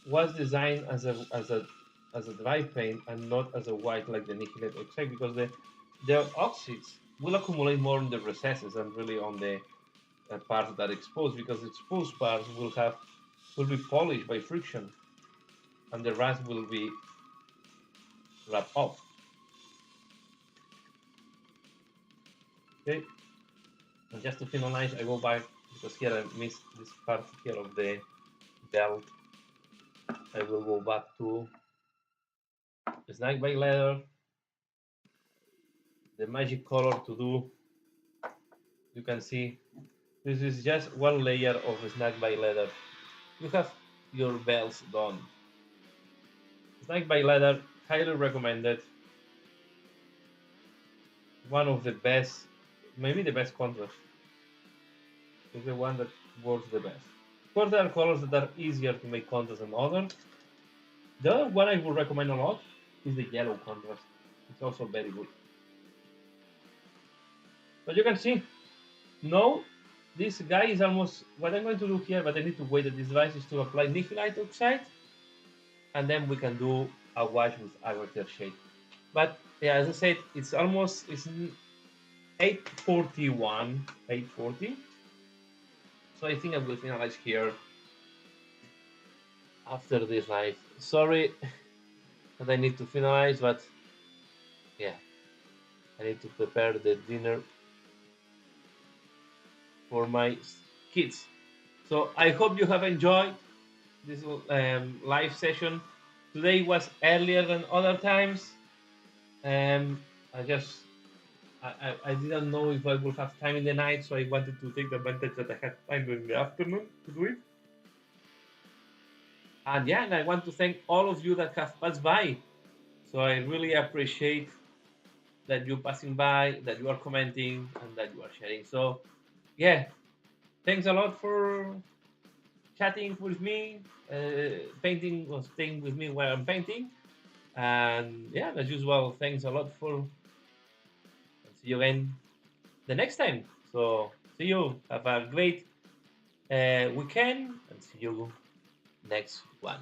was designed as a dry paint and not as a white like the Nihilate Oxide, because the oxides will accumulate more in the recesses and really on the parts that are exposed, because exposed parts will be polished by friction, and the rust will be wrapped up. Okay, and just to finalize, I go back because here I missed this part here of the belt. I will go back to Snack Bite Leather, the magic color to do. You can see this is just one layer of Snack Bite Leather. You have your belts done. Snack Bite Leather, highly recommended. One of the best, maybe the best contrast. Is the one that works the best. Of course, there are colors that are easier to make contrast than others. The other one I would recommend a lot is the yellow contrast. It's also very good. But you can see, now this guy is almost what I'm going to do here, but I need to wait at this device is to apply Nihilate Oxide, and then we can do a wash with Agriculture shade. But yeah, as I said, it's 8:41, 8:40. So I think I will finalize here after this live. Sorry that I need to finalize, but yeah, I need to prepare the dinner for my kids. So I hope you have enjoyed this live session. Today was earlier than other times. I didn't know if I would have time in the night, so I wanted to take the advantage that I had time in the afternoon to do it. And yeah, and I want to thank all of you that have passed by. So I really appreciate that you're passing by, that you are commenting, and that you are sharing. So yeah, thanks a lot for chatting with me, painting or staying with me while I'm painting. And yeah, as usual, thanks a lot for. See you again the next time. So see you. Have a great weekend, and see you next one.